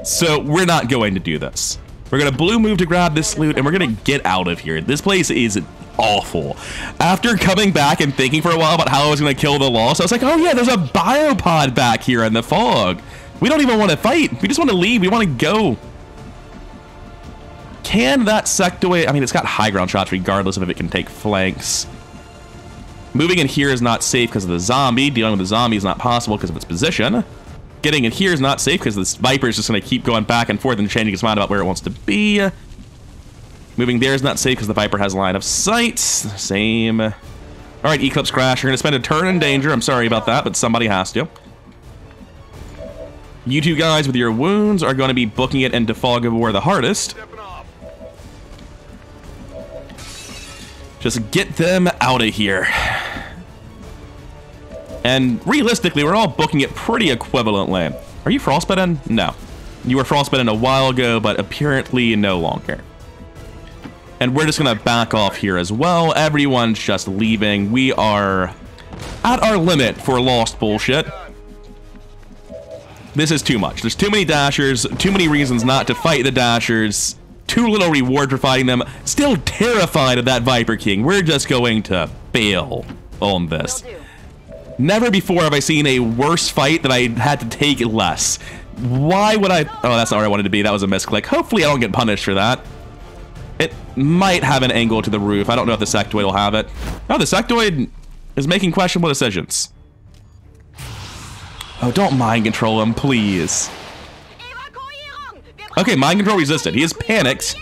So we're not going to do this. We're going to blue move to grab this loot and we're going to get out of here. This place is awful. After coming back and thinking for a while about how I was going to kill the Lost, I was like, oh yeah, there's a biopod back here in the fog. We don't even want to fight. We just want to leave. We want to go. Can that sectoid... I mean, it's got high ground shots regardless of if it can take flanks. Moving in here is not safe because of the zombie. Dealing with the zombie is not possible because of its position. Getting in here is not safe because this Viper is just going to keep going back and forth and changing its mind about where it wants to be. Moving there is not safe because the Viper has line of sight. Same. All right, Eclipse Crash. You're going to spend a turn in danger. I'm sorry about that, but somebody has to. You two guys with your wounds are going to be booking it into Fog of War the hardest. Just get them out of here. And realistically, we're all booking it pretty equivalently. Are you frostbitten? No. You were frostbitten a while ago, but apparently no longer. And we're just going to back off here as well. Everyone's just leaving. We are at our limit for Lost bullshit. This is too much. There's too many Dashers, too many reasons not to fight the Dashers, too little reward for fighting them. Still terrified of that Viper King. We're just going to fail on this. Never before have I seen a worse fight that I had to take less. Why would I... Oh, that's not where I wanted to be. That was a misclick. Hopefully I don't get punished for that. It might have an angle to the roof. I don't know if the sectoid will have it. Oh, the sectoid is making questionable decisions. Oh, don't mind control him, please. Okay, mind control resisted. He is panicked.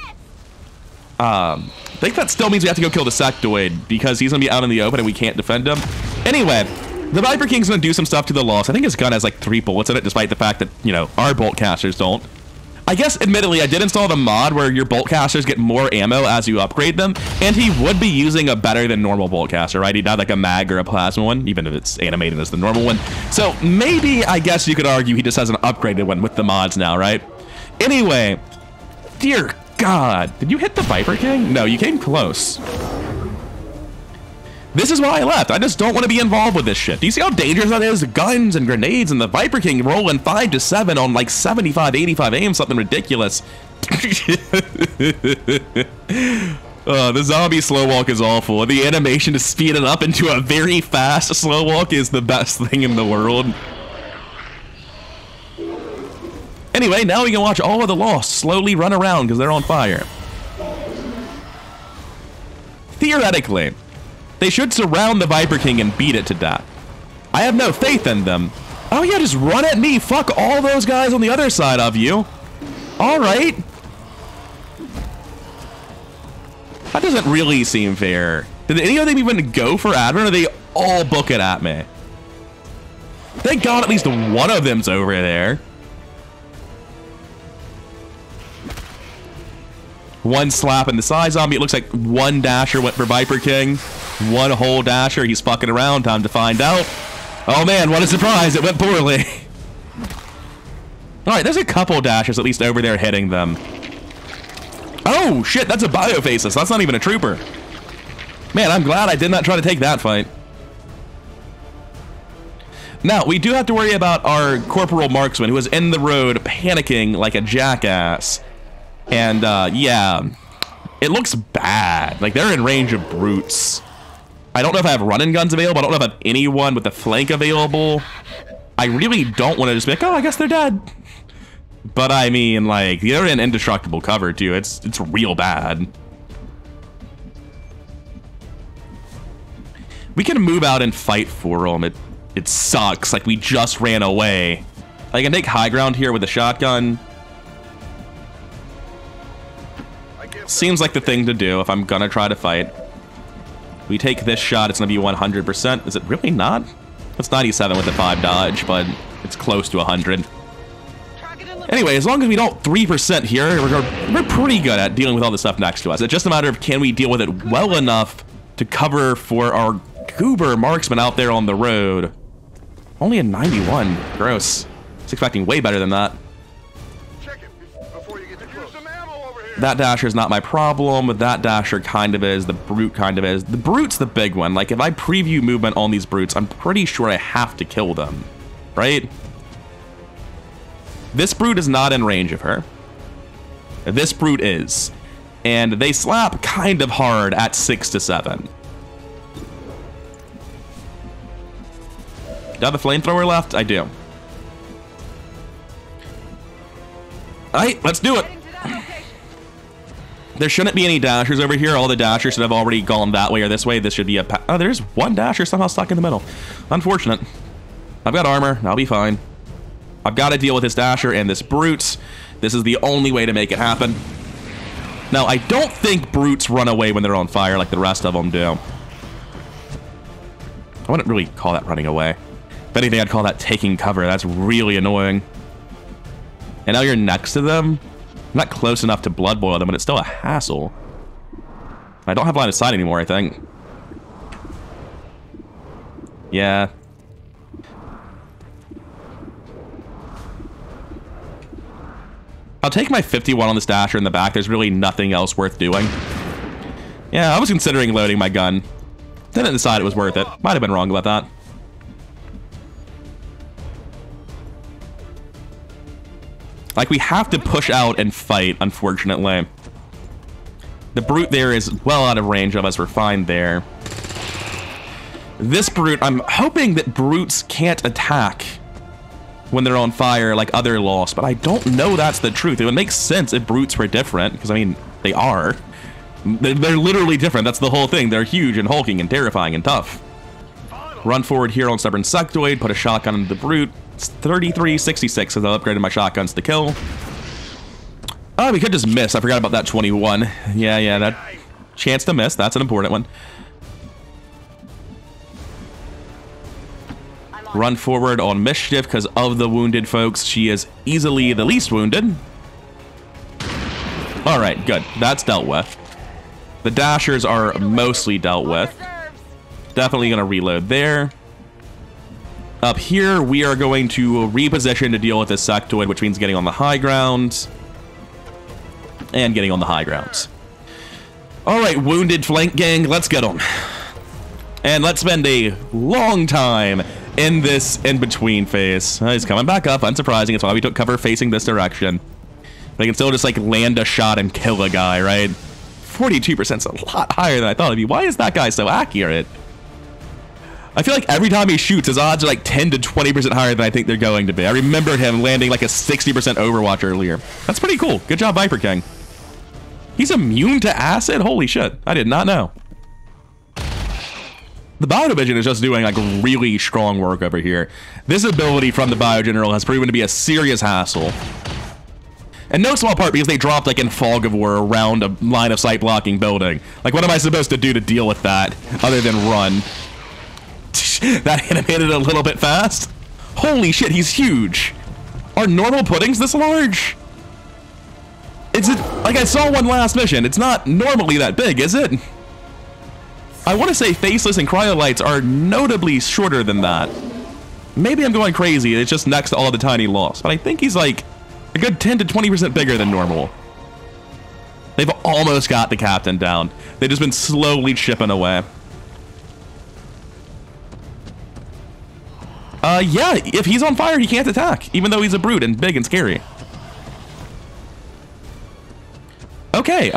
I think that still means we have to go kill the sectoid because he's gonna be out in the open and we can't defend him. Anyway, the Viper King's gonna do some stuff to the Lost. I think his gun has like 3 bullets in it, despite the fact that, you know, our bolt casters don't. I guess, admittedly, I did install the mod where your bolt casters get more ammo as you upgrade them, and he would be using a better than normal bolt caster, right? He'd have like a mag or a plasma one, even if it's animated as the normal one. So maybe, I guess you could argue he just has an upgraded one with the mods now, right? Anyway, dear God, did you hit the Viper King? No, you came close. This is why I left. I just don't want to be involved with this shit. Do you see how dangerous that is? Guns and grenades and the Viper King rolling 5 to 7 on like 75, 85 aim, something ridiculous. The zombie slow walk is awful. The animation to speed it up into a very fast slow walk is the best thing in the world. Anyway, now we can watch all of the Lost slowly run around because they're on fire. Theoretically, they should surround the Viper King and beat it to death. I have no faith in them. Oh yeah, just run at me. Fuck all those guys on the other side of you. All right. That doesn't really seem fair. Did any of them even go for Advent, or they all book it at me? Thank God at least one of them's over there. One slap in the side zombie. It looks like one Dasher went for Viper King. One whole Dasher. He's fucking around. Time to find out. Oh man, what a surprise, it went poorly. Alright, there's a couple dashers at least over there hitting them. Oh shit, that's a biofaceless, that's not even a trooper. Man, I'm glad I did not try to take that fight. Now, we do have to worry about our Corporal Marksman, who is in the road panicking like a jackass. And, yeah, it looks bad. Like, they're in range of brutes. I don't know if I have running guns available. I don't know if I have anyone with the flank available. I really don't want to just be like, oh, I guess they're dead. But, I mean, like, they're in indestructible cover, too. It's real bad. We can move out and fight for them. It sucks. Like, we just ran away. I can take high ground here with a shotgun. Seems like the thing to do if I'm gonna try to fight. We take this shot, it's gonna be 100%. Is it really not? It's 97 with the 5 dodge, but it's close to 100. Anyway, as long as we don't 3% here, we're pretty good at dealing with all the stuff next to us. It's just a matter of can we deal with it well enough to cover for our goober marksman out there on the road. Only a 91. Gross. I was expecting way better than that. That dasher is not my problem. That dasher kind of is. The brute kind of is. The brute's the big one. Like, if I preview movement on these brutes, I'm pretty sure I have to kill them. Right? This brute is not in range of her. This brute is. And they slap kind of hard at 6 to 7. Do I have a flamethrower left? I do. Alright, let's do it. There shouldn't be any dashers over here. All the dashers should have already gone that way or this way. This should be a... Oh, there's one dasher somehow stuck in the middle. Unfortunate. I've got armor. I'll be fine. I've got to deal with this dasher and this brute. This is the only way to make it happen. Now, I don't think brutes run away when they're on fire like the rest of them do. I wouldn't really call that running away. If anything, I'd call that taking cover. That's really annoying. And now you're next to them. I'm not close enough to blood boil them, but it's still a hassle. I don't have line of sight anymore, I think. Yeah. I'll take my 51 on this dasher in the back. There's really nothing else worth doing. Yeah, I was considering loading my gun. Didn't decide it was worth it. Might have been wrong about that. Like, we have to push out and fight, unfortunately. The brute there is well out of range of us. We're fine there. This brute, I'm hoping that brutes can't attack when they're on fire like other lost, but I don't know that's the truth. It would make sense if brutes were different, because, I mean, they are. They're literally different. That's the whole thing. They're huge and hulking and terrifying and tough. Run forward here on Stubborn Sectoid, put a shotgun into the brute. It's 33-66 as I upgraded my shotguns to kill. Oh, we could just miss. I forgot about that 21. Yeah, that chance to miss. That's an important one. Run forward on Mischief because of the wounded folks. She is easily the least wounded. All right, good. That's dealt with. The dashers are mostly dealt with. Definitely going to reload there. Up here, we are going to reposition to deal with this sectoid, which means getting on the high ground. And getting on the high ground. All right, wounded flank gang, let's get them. And let's spend a long time in this in-between phase. He's coming back up, unsurprising. It's why we took cover facing this direction. But I can still just, like, land a shot and kill a guy, right? 42% is a lot higher than I thought it'd be. Why is that guy so accurate? I feel like every time he shoots, his odds are like 10 to 20% higher than I think they're going to be. I remembered him landing like a 60% Overwatch earlier. That's pretty cool. Good job, Viper King. He's immune to acid? Holy shit. I did not know. The Bio Division is just doing like really strong work over here. This ability from the Bio General has proven to be a serious hassle. In no small part because they dropped like in Fog of War around a line of sight blocking building. Like, what am I supposed to do to deal with that other than run? That animated a little bit fast. Holy shit, he's huge. Are normal puddings this large? Is it, like I saw one last mission, it's not normally that big, is it? I want to say Faceless and Cryolites are notably shorter than that. Maybe I'm going crazy. It's just next to all the tiny Lost. But I think he's like a good 10 to 20% bigger than normal. They've almost got the captain down. They've just been slowly chipping away. Yeah, if he's on fire, he can't attack, even though he's a brute and big and scary. Okay,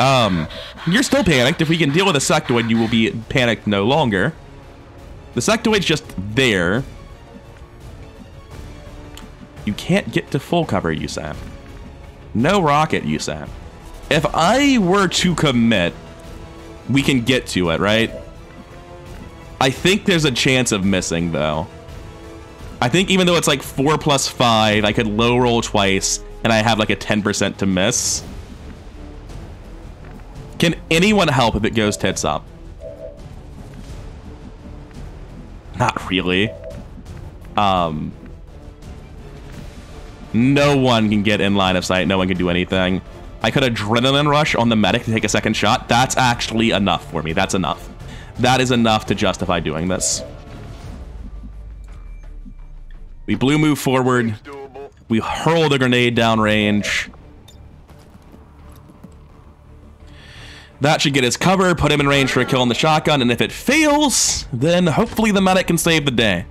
you're still panicked. If we can deal with a sectoid, you will be panicked no longer. The sectoid's just there. You can't get to full cover, you say. No rocket, you say. If I were to commit, we can get to it, right? I think there's a chance of missing, though. I think even though it's like 4 plus 5, I could low roll twice, and I have like a 10% to miss. Can anyone help if it goes tits up? Not really. No one can get in line of sight. No one can do anything. I could adrenaline rush on the medic to take a second shot. That's actually enough for me. That's enough. That is enough to justify doing this. We blue move forward. We hurl the grenade downrange. That should get his cover, put him in range for a kill on the shotgun, and if it fails, then hopefully the medic can save the day.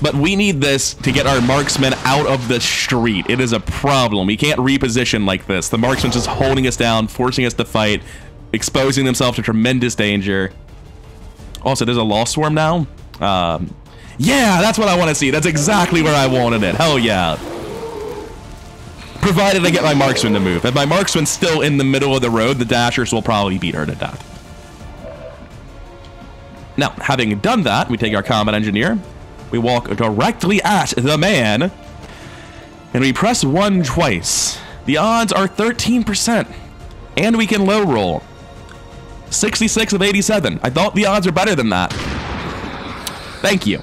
But we need this to get our marksman out of the street. It is a problem. We can't reposition like this. The marksman's just holding us down, forcing us to fight, exposing themselves to tremendous danger. Also, there's a Lost Swarm now. Yeah, that's what I want to see. That's exactly where I wanted it. Hell yeah. Provided I get my marksman to move. If my marksman's still in the middle of the road, the dashers will probably beat her to death. Now, having done that, we take our combat engineer. We walk directly at the man, and we press 1 twice. The odds are 13%, and we can low roll. 66 of 87. I thought the odds were better than that. Thank you.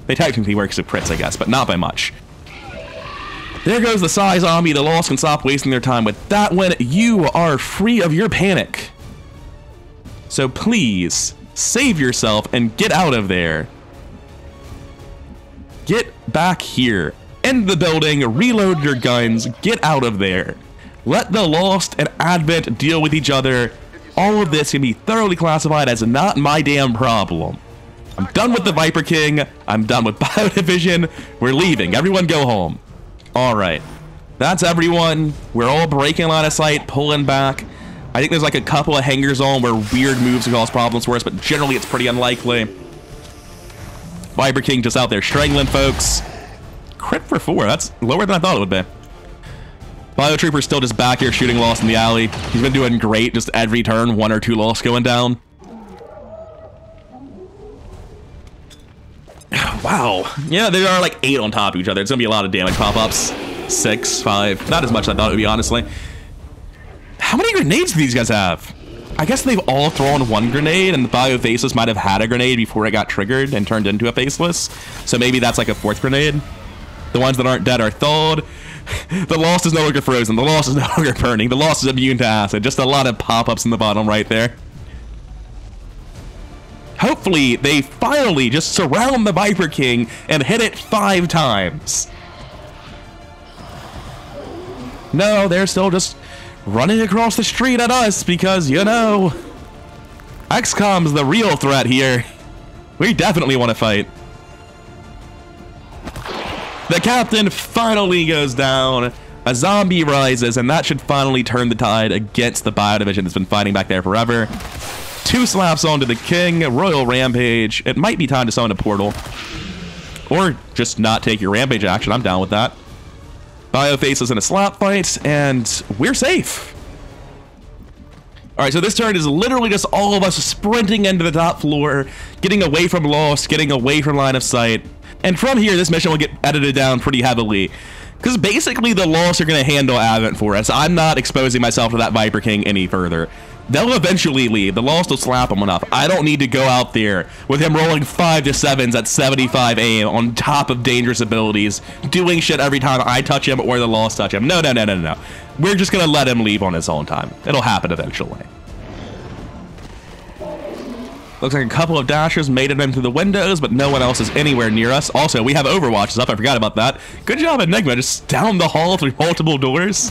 They technically work as crits, I guess, but not by much. There goes the Psy Zombie. The Lost can stop wasting their time with that one. You are free of your panic. So please, save yourself and get out of there. Get back here. End the building, reload your guns, get out of there. Let the Lost and Advent deal with each other. All of this can be thoroughly classified as not my damn problem. I'm done with the Viper King. I'm done with Biodivision. We're leaving. Everyone go home. All right. That's everyone. We're all breaking line of sight, pulling back. I think there's like a couple of hangers on where weird moves can cause problems for us, but generally it's pretty unlikely. Viper King just out there strangling folks. Crit for 4. That's lower than I thought it would be. Biotrooper's still just back here shooting Lost in the alley. He's been doing great just every turn. 1 or 2 Lost going down. Wow. Yeah, there are like 8 on top of each other. It's going to be a lot of damage pop-ups. 6, 5. Not as much as I thought it would be, honestly. How many grenades do these guys have? I guess they've all thrown 1 grenade, and the Bio-Faceless might have had a grenade before it got triggered and turned into a Faceless. So maybe that's like a 4th grenade. The ones that aren't dead are thawed. The Lost is no longer frozen. The Lost is no longer burning. The Lost is immune to acid. Just a lot of pop-ups in the bottom right there. Hopefully, they finally just surround the Viper King and hit it 5 times. No, they're still just running across the street at us because, you know, XCOM's the real threat here. We definitely want to fight. The captain finally goes down. A zombie rises, and that should finally turn the tide against the Biodivision that's been fighting back there forever. 2 slaps onto the king, Royal Rampage. It might be time to summon a portal. Or just not take your Rampage action. I'm down with that. Bioface is in a slap fight, and we're safe. Alright, so this turn is literally just all of us sprinting into the top floor, getting away from Lost, getting away from line of sight. And from here, this mission will get edited down pretty heavily. Because basically, the Lost are going to handle Advent for us. I'm not exposing myself to that Viper King any further. They'll eventually leave. The Lost will slap him enough. I don't need to go out there with him rolling 5 to 7s at 75 aim on top of dangerous abilities, doing shit every time I touch him or the Lost touch him. No, no, no, no, no. We're just going to let him leave on his own time. It'll happen eventually. Looks like a couple of dashers made it in through the windows, but no one else is anywhere near us. Also, we have Overwatches up. I forgot about that. Good job, Enigma, just down the hall through multiple doors.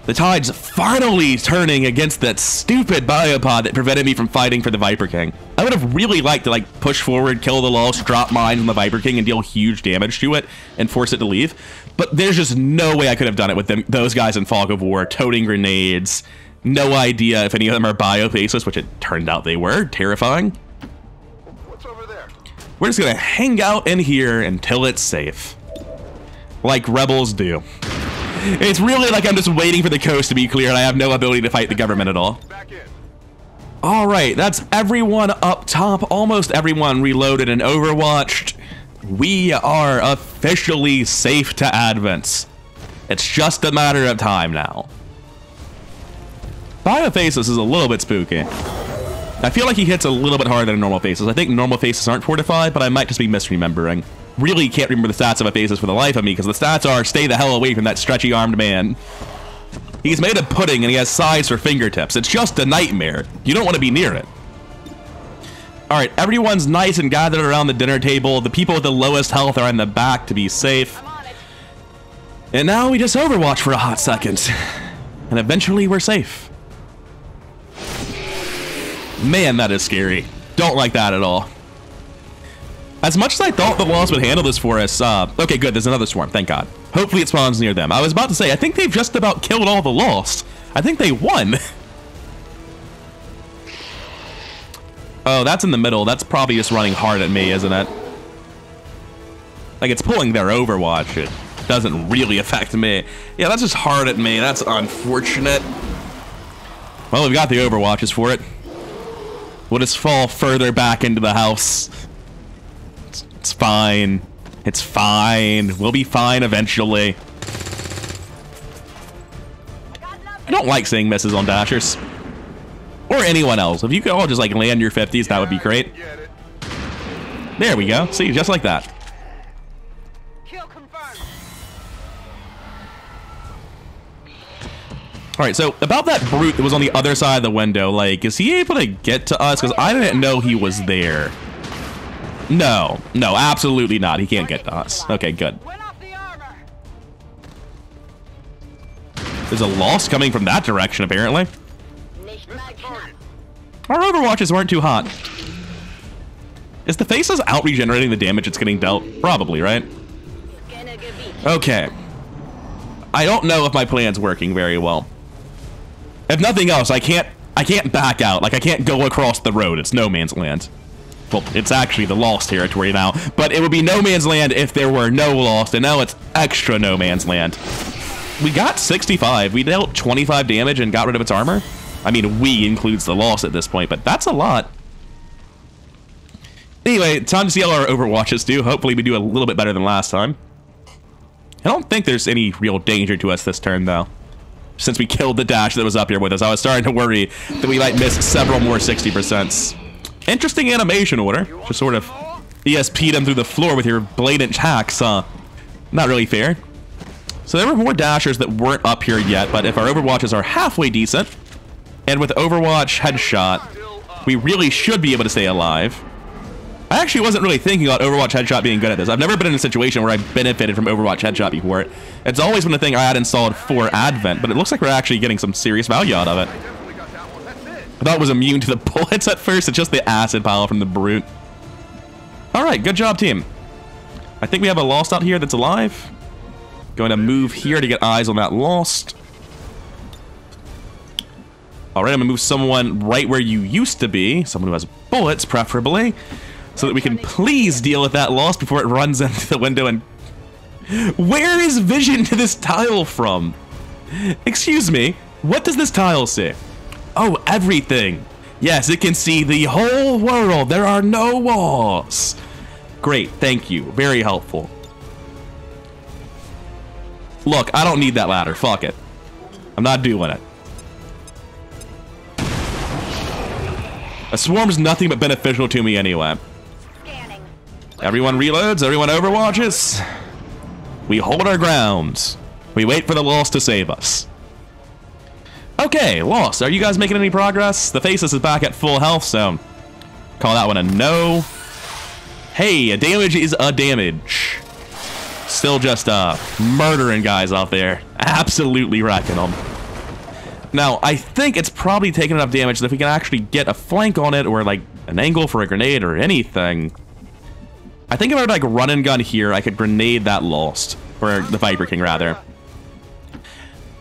The tide's finally turning against that stupid biopod that prevented me from fighting for the Viper King. I would have really liked to like push forward, kill the Lost, drop mines on the Viper King and deal huge damage to it and force it to leave. But there's just no way I could have done it with those guys in Fog of War, toting grenades. No idea if any of them are biofaceless, which it turned out they were. Terrifying. What's over there? We're just gonna hang out in here until it's safe. Like rebels do. It's really like I'm just waiting for the coast to be clear and I have no ability to fight the government at all. Alright, that's everyone up top. Almost everyone reloaded and overwatched. We are officially safe to advance. It's just a matter of time now. Biofaceless is a little bit spooky. I feel like he hits a little bit harder than normal faces. I think normal faces aren't fortified, but I might just be misremembering. Really can't remember the stats of a faces for the life of me, because the stats are stay the hell away from that stretchy armed man. He's made of pudding and he has size for fingertips. It's just a nightmare. You don't want to be near it. Alright, everyone's nice and gathered around the dinner table. The people with the lowest health are in the back to be safe. And now we just overwatch for a hot second. And eventually we're safe. Man, that is scary. Don't like that at all. As much as I thought the Lost would handle this for us, okay, good, there's another swarm, thank God. Hopefully it spawns near them. I was about to say, I think they've just about killed all the Lost. I think they won. Oh, that's in the middle. That's probably just running hard at me, isn't it? Like, it's pulling their Overwatch. It doesn't really affect me. Yeah, that's just hard at me. That's unfortunate. Well, we've got the Overwatches for it. We'll just fall further back into the house. It's fine. It's fine. We'll be fine eventually. I don't like seeing misses on dashers. Or anyone else. If you could all just like land your 50s, that would be great. There we go. See, just like that. Alright, so about that brute that was on the other side of the window, like, is he able to get to us? Because I didn't know he was there. No, absolutely not. He can't get to us. Okay, good. There's a Lost coming from that direction, apparently. Our Overwatches weren't too hot. Is the Faceless out regenerating the damage it's getting dealt? Probably, right? Okay. I don't know if my plan's working very well. If nothing else, I can't back out. Like, I can't go across the road. It's no man's land. Well, it's actually the Lost territory now, but it would be no man's land if there were no Lost, and now it's extra no man's land. We got 65. We dealt 25 damage and got rid of its armor. I mean, we includes the Lost at this point, but that's a lot. Anyway, time to see how our Overwatches do. Hopefully we do a little bit better than last time. I don't think there's any real danger to us this turn, though. Since we killed the dash that was up here with us, I was starting to worry that we might miss several more 60%. Interesting animation order. Just sort of ESP'd him through the floor with your blatant hacks. Not really fair. So there were more dashers that weren't up here yet, but if our Overwatches are halfway decent, and with Overwatch Headshot, we really should be able to stay alive. I actually wasn't really thinking about Overwatch Headshot being good at this. I've never been in a situation where I benefited from Overwatch Headshot before. It's always been a thing I had installed for Advent, but it looks like we're actually getting some serious value out of it. I thought it was immune to the bullets at first. It's just the acid pile from the brute. Alright, good job, team. I think we have a Lost out here that's alive. Going to move here to get eyes on that Lost. Alright, I'm going to move someone right where you used to be. Someone who has bullets, preferably. So that we can please deal with that Lost before it runs into the window and... Where is vision to this tile from? Excuse me, what does this tile say? Oh, everything. Yes, it can see the whole world. There are no walls. Great, thank you. Very helpful. Look, I don't need that ladder. Fuck it. I'm not doing it. A swarm's nothing but beneficial to me anyway. Everyone reloads, everyone overwatches. We hold our ground. We wait for the Lost to save us. Okay, Lost, are you guys making any progress? The Faceless is back at full health, so Call that one a no. Hey, a damage is a damage. Still just murdering guys out there. Absolutely wrecking them. Now, I think it's probably taking enough damage that if we can actually get a flank on it or like an angle for a grenade or anything. I think if I were to like run and gun here, I could grenade that Lost. Or the Viper King, rather.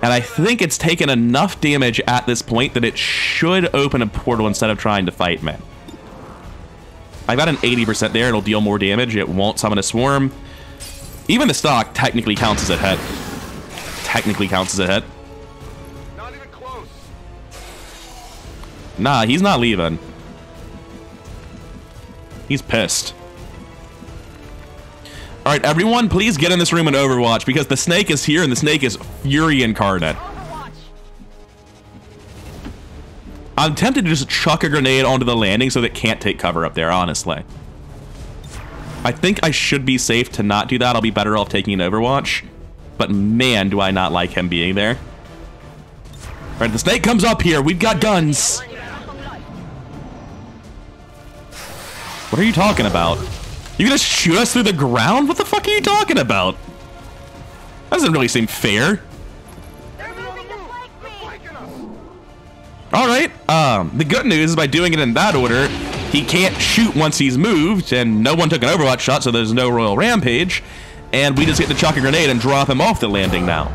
And I think it's taken enough damage at this point that it should open a portal instead of trying to fight me. I've got an 80% there. It'll deal more damage. It won't summon a swarm. Even the stock technically counts as a hit. Technically counts as a hit. Not even close. Nah, he's not leaving. He's pissed. All right, everyone, please get in this room and Overwatch because the snake is here and the snake is Fury incarnate. I'm tempted to just chuck a grenade onto the landing so that it can't take cover up there, honestly. I think I should be safe to not do that. I'll be better off taking an Overwatch. But man, do I not like him being there. All right, the snake comes up here. We've got guns. What are you talking about? You gonna shoot us through the ground? What the fuck are you talking about? That doesn't really seem fair. All right, the good news is by doing it in that order, he can't shoot once he's moved, and no one took an Overwatch shot, so there's no Royal Rampage, and we just get to chuck a grenade and drop him off the landing now.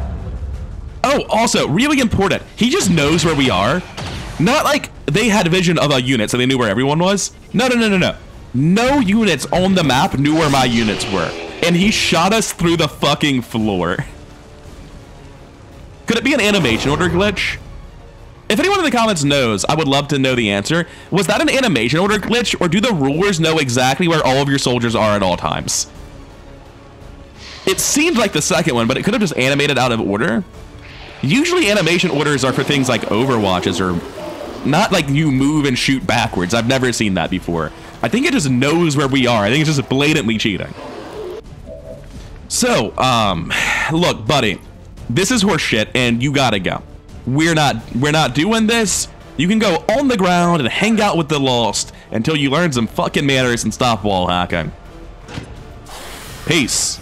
Oh, also, really important, he just knows where we are. Not like they had vision of a unit, so they knew where everyone was. No. No units on the map knew where my units were, and he shot us through the fucking floor. Could it be an animation order glitch? If anyone in the comments knows, I would love to know the answer. Was that an animation order glitch, or do the rulers know exactly where all of your soldiers are at all times? It seemed like the second one, but it could have just animated out of order. Usually animation orders are for things like Overwatches, or not like you move and shoot backwards. I've never seen that before. I think it just knows where we are. I think it's just blatantly cheating. So, look, buddy, this is horseshit, and you gotta go. We're not doing this. You can go on the ground and hang out with the Lost until you learn some fucking manners and stop wall hacking. Peace.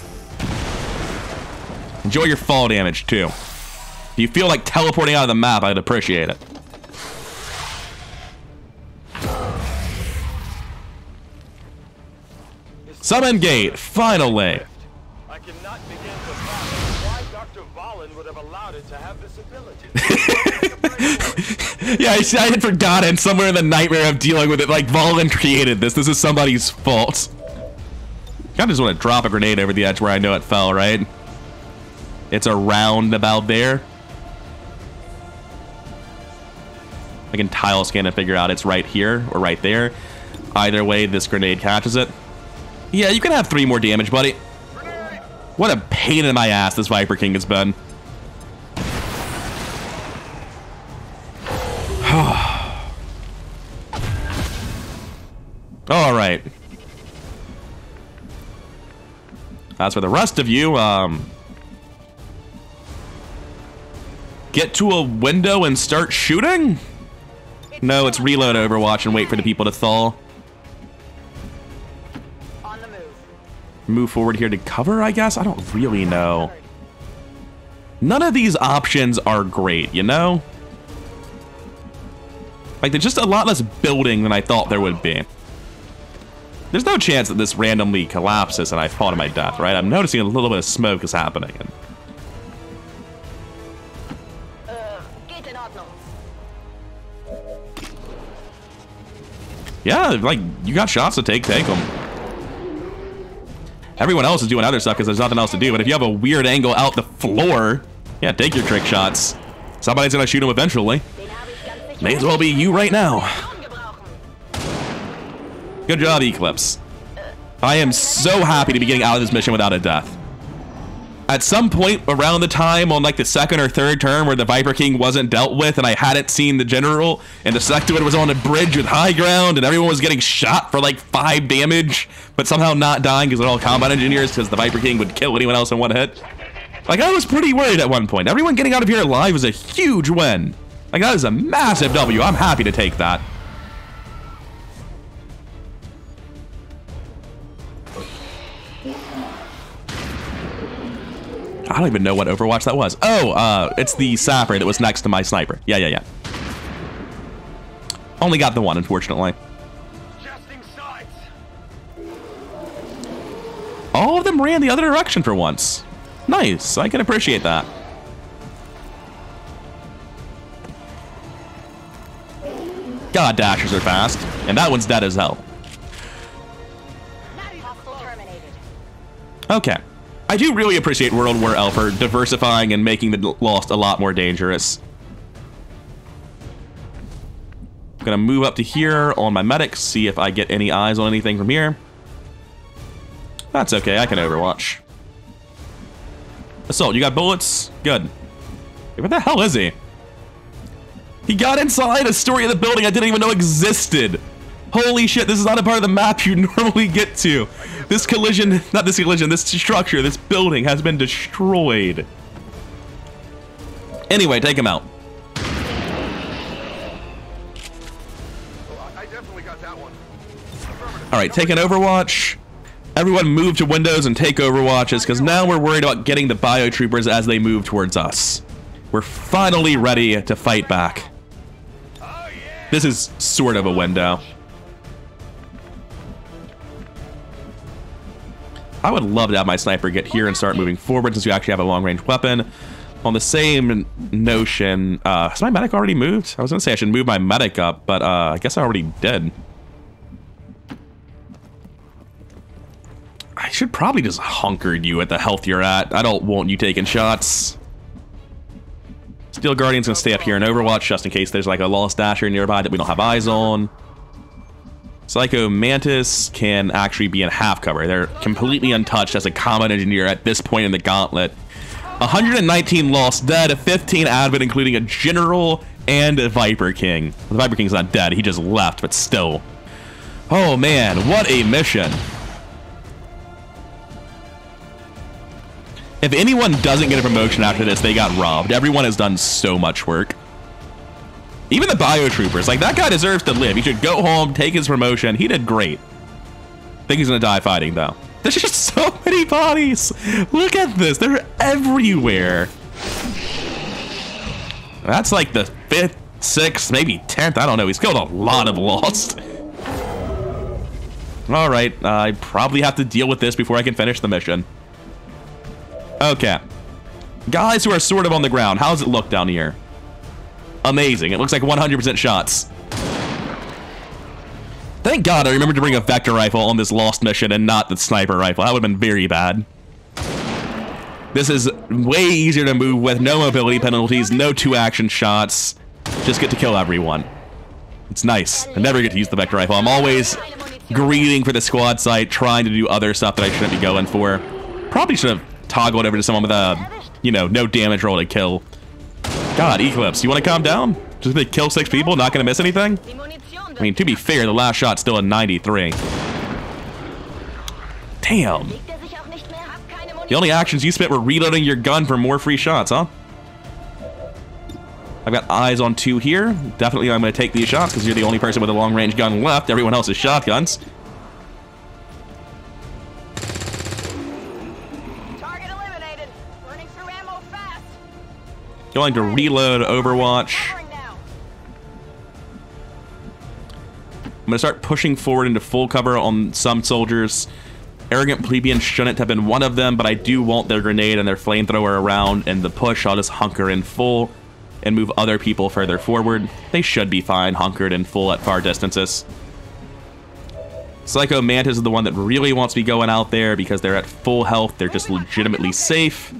Enjoy your fall damage too. If you feel like teleporting out of the map, I'd appreciate it. Summon gate, finally. I cannot begin to fathom why Dr. Valen would have allowed it to have this ability. Yeah, I had forgotten somewhere in the nightmare of dealing with it. Like, Valen created this. This is somebody's fault. I just want to drop a grenade over the edge where I know it fell, right? It's around about there. I can tile scan and figure out it's right here or right there. Either way, this grenade catches it. Yeah, you can have 3 more damage, buddy. What a pain in my ass this Viper King has been. All right. As for the rest of you, get to a window and start shooting? No, it's reload Overwatch and wait for the people to thaw. On the move. Move forward here to cover, I guess? I don't really know. None of these options are great, you know? Like, there's just a lot less building than I thought there would be. There's no chance that this randomly collapses and I fall to my death, right? I'm noticing a little bit of smoke is happening. Geht in Ordnung. Yeah, like, you got shots to take them. Everyone else is doing other stuff because there's nothing else to do. But if you have a weird angle out the floor, yeah, take your trick shots. Somebody's gonna shoot him eventually. May as well be you right now. Good job, Eclipse. I am so happy to be getting out of this mission without a death. At some point around the time on like the 2nd or 3rd turn where the Viper King wasn't dealt with and I hadn't seen the general and the sectoid was on a bridge with high ground and everyone was getting shot for like 5 damage but somehow not dying because they're all combat engineers because the Viper King would kill anyone else in one hit. Like, I was pretty worried at one point. Everyone getting out of here alive was a huge win. Like, that is a massive W. I'm happy to take that. I don't even know what Overwatch that was. Oh, it's the sapper that was next to my sniper. Yeah. Only got the one, unfortunately. All of them ran the other direction for once. Nice, I can appreciate that. God, dashers are fast. And that one's dead as hell. Okay. I do really appreciate World War L for diversifying and making the Lost a lot more dangerous. I'm gonna move up to here on my medics, see if I get any eyes on anything from here. That's okay, I can overwatch. Assault, you got bullets? Good. Where the hell is he? He got inside a story of the building I didn't even know existed. Holy shit, this is not a part of the map you normally get to. This collision, not this collision, this structure, this building has been destroyed. Anyway, take him out. I definitely got that one. Alright, take an Overwatch. Everyone move to windows and take Overwatches, because now we're worried about getting the biotroopers as they move towards us. We're finally ready to fight back. This is sort of a window. I would love to have my sniper get here and start moving forward since you actually have a long-range weapon. On the same notion, has my medic already moved? I was going to say I should move my medic up, but I guess I already did. I should probably just hunker you at the health you're at. I don't want you taking shots. Steel Guardian's going to stay up here in Overwatch just in case there's like a Lost Dasher nearby that we don't have eyes on. Psycho Mantis can actually be in half cover. They're completely untouched as a combat engineer at this point in the gauntlet. 119 Lost dead, 15 Advent, including a General and a Viper King. The Viper King's not dead, he just left, but still. Oh man, what a mission. If anyone doesn't get a promotion after this, they got robbed. Everyone has done so much work. Even the biotroopers, like that guy deserves to live. He should go home, take his promotion. He did great. I think he's gonna die fighting though. There's just so many bodies. Look at this, they're everywhere. That's like the 5th, 6th, maybe 10th, I don't know. He's killed a lot of Lost. All right, I probably have to deal with this before I can finish the mission. Okay. Guys who are sort of on the ground, how does it look down here? Amazing. It looks like 100% shots. Thank God I remembered to bring a vector rifle on this Lost mission and not the sniper rifle. That would have been very bad. This is way easier to move with, no mobility penalties, no 2-action shots. Just get to kill everyone. It's nice. I never get to use the vector rifle. I'm always greeting for the squad site, trying to do other stuff that I shouldn't be going for. Probably should have toggled over to someone with a, you know, no damage roll to kill. God, Eclipse, you want to calm down? Just gonna kill 6 people, not gonna miss anything? I mean, to be fair, the last shot's still a 93. Damn. The only actions you spent were reloading your gun for more free shots, huh? I've got eyes on 2 here. Definitely I'm gonna take these shots because you're the only person with a long-range gun left. Everyone else is shotguns. Going to reload Overwatch. I'm going to start pushing forward into full cover on some soldiers. Arrogant Plebeian shouldn't have been one of them, but I do want their grenade and their flamethrower around, and the push, I'll just hunker in full and move other people further forward. They should be fine hunkered in full at far distances. Psycho Mantis is the one that really wants me going out there because they're at full health. They're just legitimately safe.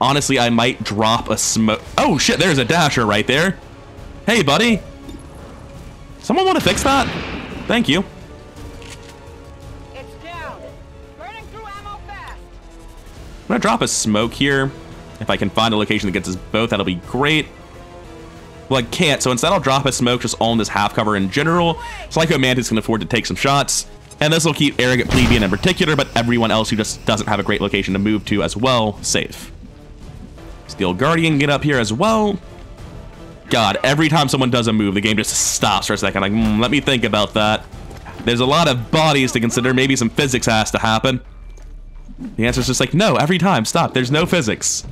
Honestly, I might drop a smoke. Oh shit, there's a dasher right there. Hey, buddy. Someone want to fix that? Thank you. It's down. Burning through ammo fast. I'm gonna drop a smoke here. If I can find a location that gets us both, that'll be great. Well, I can't, so instead I'll drop a smoke just on this half cover in general. Psycho Mantis can afford to take some shots. And this will keep Arrogant Plebeian in particular, but everyone else who just doesn't have a great location to move to as well, safe. Steel Guardian get up here as well. God, every time someone does a move, the game just stops for a second. Like, let me think about that. There's a lot of bodies to consider. Maybe some physics has to happen. The answer is just like, no, every time. Stop. There's no physics.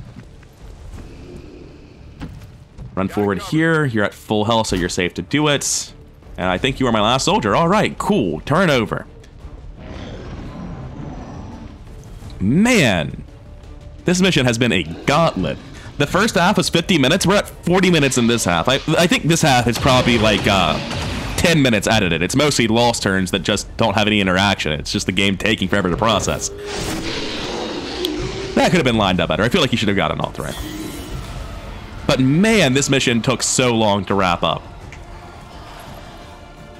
Run forward here. You're at full health, so you're safe to do it. And I think you are my last soldier. All right, cool. Turn over. Man, this mission has been a gauntlet. The first half was 50 minutes. We're at 40 minutes in this half. I think this half is probably like 10 minutes edited. It's mostly lost turns that just don't have any interaction. It's just the game taking forever to process. That could have been lined up better. I feel like you should have gotten all three. But man, this mission took so long to wrap up.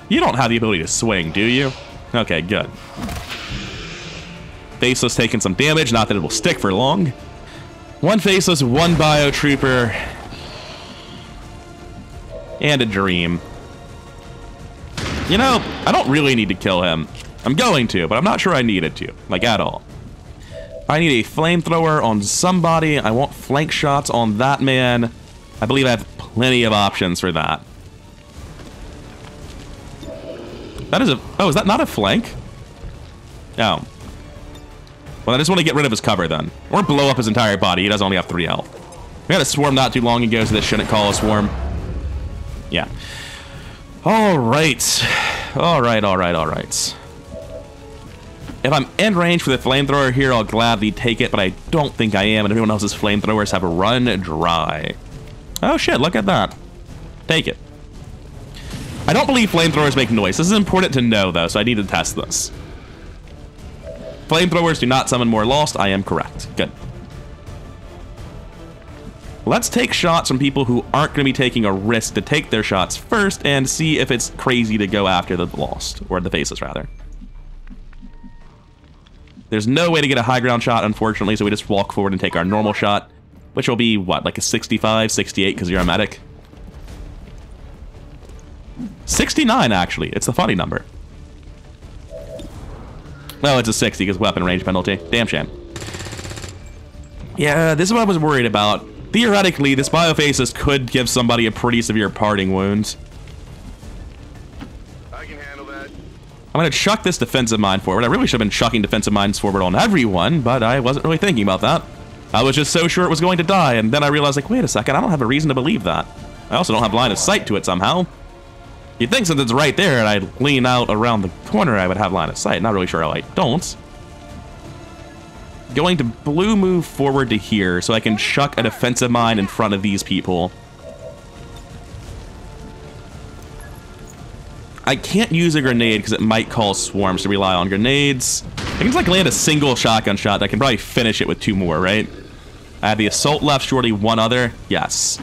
You don't have the ability to swing, do you? Okay, good. Faceless taking some damage, not that it will stick for long. One Faceless, one Biotrooper, and a Dream. You know, I don't really need to kill him. I'm going to, but I'm not sure I needed to, like at all. I need a flamethrower on somebody. I want flank shots on that man. I believe I have plenty of options for that. That is a... Oh, is that not a flank? Oh. Well, I just want to get rid of his cover then. Or blow up his entire body. He does only have 3 health. We had a swarm not too long ago, so this shouldn't call a swarm. Yeah. Alright. Alright. If I'm in range for the flamethrower here, I'll gladly take it, but I don't think I am, and everyone else's flamethrowers have run dry. Oh shit, look at that. Take it. I don't believe flamethrowers make noise. This is important to know, though, so I need to test this. Flamethrowers do not summon more lost. I am correct. Good. Let's take shots from people who aren't going to be taking a risk to take their shots first and see if it's crazy to go after the lost, or the faces, rather. There's no way to get a high ground shot, unfortunately, so we just walk forward and take our normal shot, which will be, what, like a 65, 68, because you're a medic? 69, actually. It's the funny number. No, it's a 60 because weapon range penalty. Damn shame. Yeah, this is what I was worried about. Theoretically, this Biofaces could give somebody a pretty severe parting wound. I can handle that. I'm going to chuck this defensive mine forward. I really should have been chucking defensive mines forward on everyone, but I wasn't really thinking about that. I was just so sure it was going to die, and then I realized, like, wait a second, I don't have a reason to believe that. I also don't have line of sight to it somehow. You'd think since it's right there and I'd lean out around the corner, I would have line of sight. Not really sure how I don't. Going to blue move forward to here so I can chuck a defensive mine in front of these people. I can't use a grenade because it might cause swarms to rely on grenades. I can just like land a single shotgun shot that I can probably finish it with 2 more, right? I have the assault left, surely one other. Yes.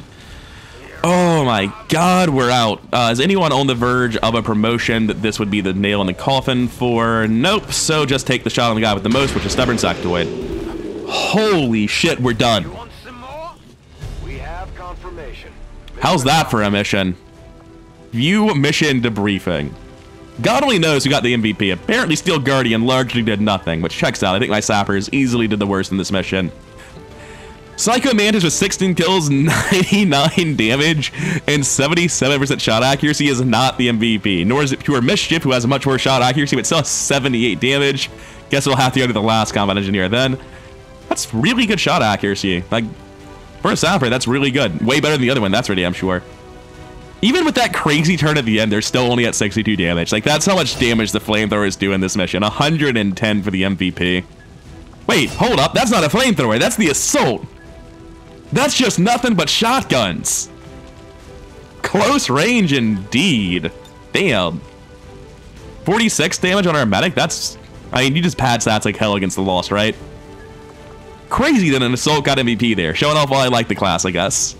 Oh my god, we're out. Is anyone on the verge of a promotion that this would be the nail in the coffin for? Nope, so just take the shot on the guy with the most, which is Stubborn Sectoid. Holy shit, we're done. You want some more? We have confirmation. How's that for a mission? View mission debriefing. God only knows who got the MVP. Apparently Steel Guardian largely did nothing, which checks out. I think my sappers easily did the worst in this mission. Psycho Mantis with 16 kills, 99 damage, and 77% shot accuracy is not the MVP. Nor is it Pure Mischief, who has a much worse shot accuracy, but still has 78 damage. Guess we'll have to go to the last combat engineer then. That's really good shot accuracy. Like, for a sapper, that's really good. Way better than the other one, that's for damn sure. Even with that crazy turn at the end, they're still only at 62 damage. Like, that's how much damage the flamethrowers do in this mission. 110 for the MVP. Wait, hold up. That's not a flamethrower. That's the assault. That's just nothing but shotguns. Close range indeed. Damn. 46 damage on our medic? That's... I mean, you just pad stats like hell against the Lost, right? Crazy that an assault got MVP there. Showing off why I like the class, I guess.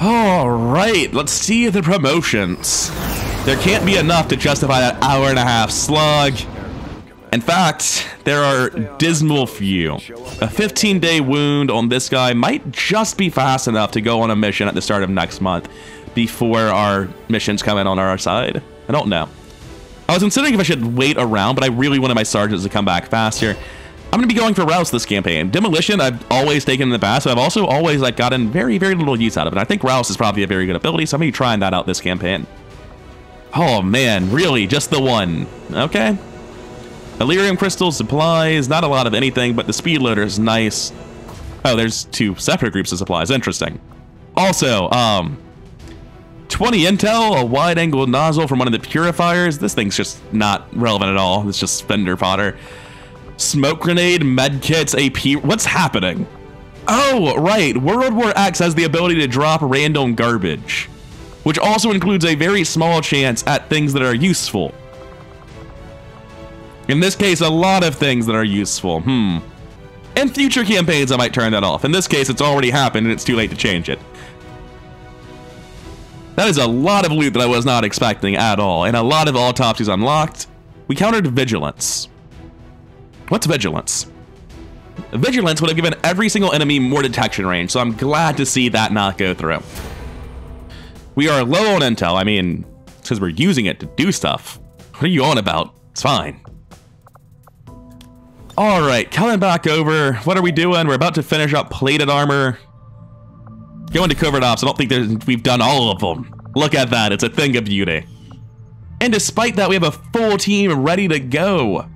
Alright, let's see the promotions. There can't be enough to justify that hour-and-a-half slug. In fact, there are dismal few. A 15-day wound on this guy might just be fast enough to go on a mission at the start of next month before our missions come in on our side. I don't know. I was considering if I should wait around, but I really wanted my sergeants to come back faster. I'm going to be going for routes this campaign. Demolition, I've always taken in the past, so I've also always like gotten very, very little use out of it. I think rouse is probably a very good ability, so I'm going to be trying that out this campaign. Oh man, really? Just the one? Okay. Elerium crystals, supplies, not a lot of anything, but the speed loader is nice. Oh, there's 2 separate groups of supplies. Interesting. Also, 20 intel, a wide-angle nozzle from one of the purifiers. This thing's just not relevant at all. It's just vendor fodder. Smoke grenade, med kits, AP. What's happening? Oh, right. World War X has the ability to drop random garbage, which also includes a very small chance at things that are useful. In this case, a lot of things that are useful. In future campaigns, I might turn that off. In this case, it's already happened and it's too late to change it. That is a lot of loot that I was not expecting at all, and a lot of autopsies unlocked. We countered vigilance. What's vigilance? Vigilance would have given every single enemy more detection range, so I'm glad to see that not go through. We are low on intel. I mean, it's because we're using it to do stuff. What are you on about? It's fine. All right, coming back over. What are we doing? We're about to finish up plated armor. Going to covert ops. I don't think we've done all of them. Look at that. It's a thing of beauty. And despite that, we have a full team ready to go.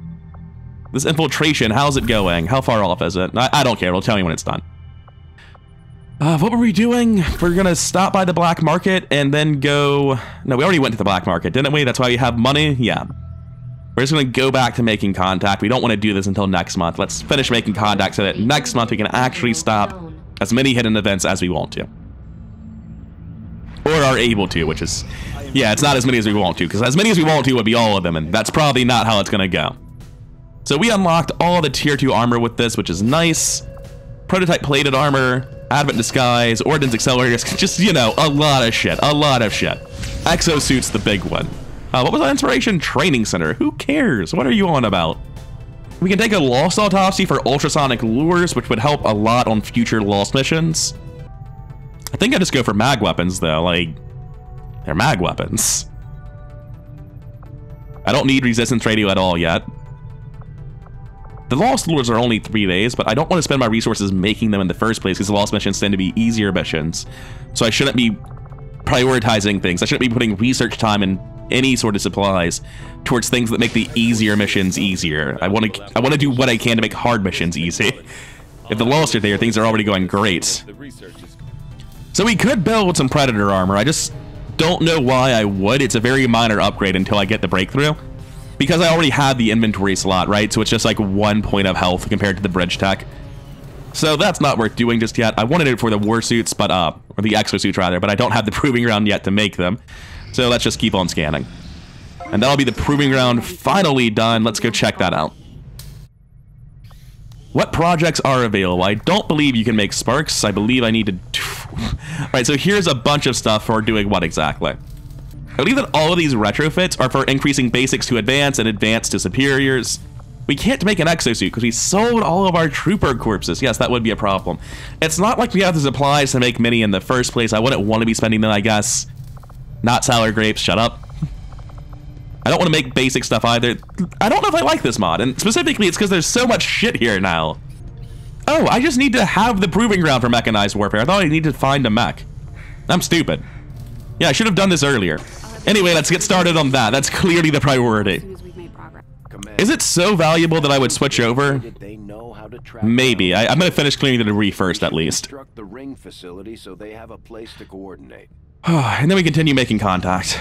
This infiltration, how's it going? How far off is it? I don't care. It'll tell me when it's done. What were we doing? We're going to stop by the black market and then go... No, we already went to the black market, didn't we? That's why you have money? Yeah. We're just going to go back to making contact. We don't want to do this until next month. Let's finish making contact so that next month we can actually stop as many hidden events as we want to. Or are able to, which is... Yeah, it's not as many as we want to, because as many as we want to would be all of them, and that's probably not how it's going to go. So we unlocked all the tier 2 armor with this, which is nice. Prototype plated armor, advent disguise, ordnance accelerators, just, you know, a lot of shit, a lot of shit. Exosuit's the big one. What was that inspiration? Training center. Who cares? What are you on about? We can take a lost autopsy for ultrasonic lures, which would help a lot on future lost missions. I think I just go for mag weapons, though. Like, they're mag weapons. I don't need resistance radio at all yet. The lost lures are only 3 days, but I don't want to spend my resources making them in the first place because the lost missions tend to be easier missions. So I shouldn't be prioritizing things. I shouldn't be putting research time and any sort of supplies towards things that make the easier missions easier. I want to do what I can to make hard missions easy. If the lost are there, things are already going great. So we could build some Predator armor. I just don't know why I would. It's a very minor upgrade until I get the breakthrough. Because I already had the inventory slot, right? So it's just like 1 point of health compared to the bridge tech. So that's not worth doing just yet. I wanted it for the war suits, but or the exosuits rather, but I don't have the proving ground yet to make them. So let's just keep on scanning. And that'll be the proving ground finally done. Let's go check that out. What projects are available? I don't believe you can make sparks. I believe I need to... Right, so here's a bunch of stuff for doing what exactly? I believe that all of these retrofits are for increasing basics to advanced and advanced to superiors. We can't make an exosuit because we sold all of our trooper corpses. Yes, that would be a problem. It's not like we have the supplies to make many in the first place. I wouldn't want to be spending them, I guess. Not sour grapes, shut up. I don't want to make basic stuff either. I don't know if I like this mod, and specifically it's because there's so much shit here now. Oh, I just need to have the proving ground for mechanized warfare. I thought I needed to find a mech. I'm stupid. Yeah, I should have done this earlier. Anyway, let's get started on that. That's clearly the priority. Is it so valuable that I would switch over? Maybe. I'm going to finish clearing the debris first, at least. The ring facility so they have a place to coordinate. And then we continue making contact.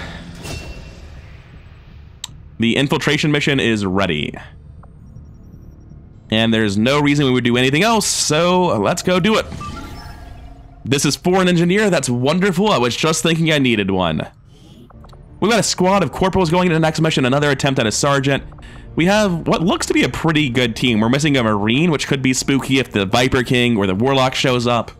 The infiltration mission is ready. And there's no reason we would do anything else, so let's go do it. This is for an engineer. That's wonderful. I was just thinking I needed one. We've got a squad of corporals going into the next mission, another attempt at a sergeant. We have what looks to be a pretty good team. We're missing a Marine, which could be spooky if the Viper King or the Warlock shows up.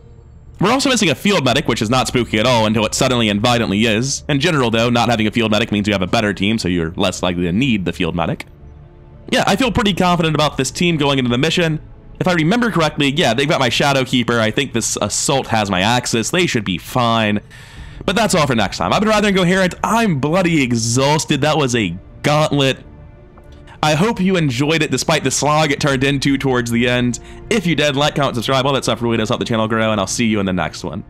We're also missing a field medic, which is not spooky at all until it suddenly and violently is. In general, though, not having a field medic means you have a better team, so you're less likely to need the field medic. Yeah, I feel pretty confident about this team going into the mission. If I remember correctly, yeah, they've got my Shadow Keeper. I think this Assault has my Axis. They should be fine. But that's all for next time. I've been rather incoherent. I'm bloody exhausted. That was a gauntlet. I hope you enjoyed it despite the slog it turned into towards the end. If you did, like, comment, subscribe. All that stuff really does help the channel grow, and I'll see you in the next one.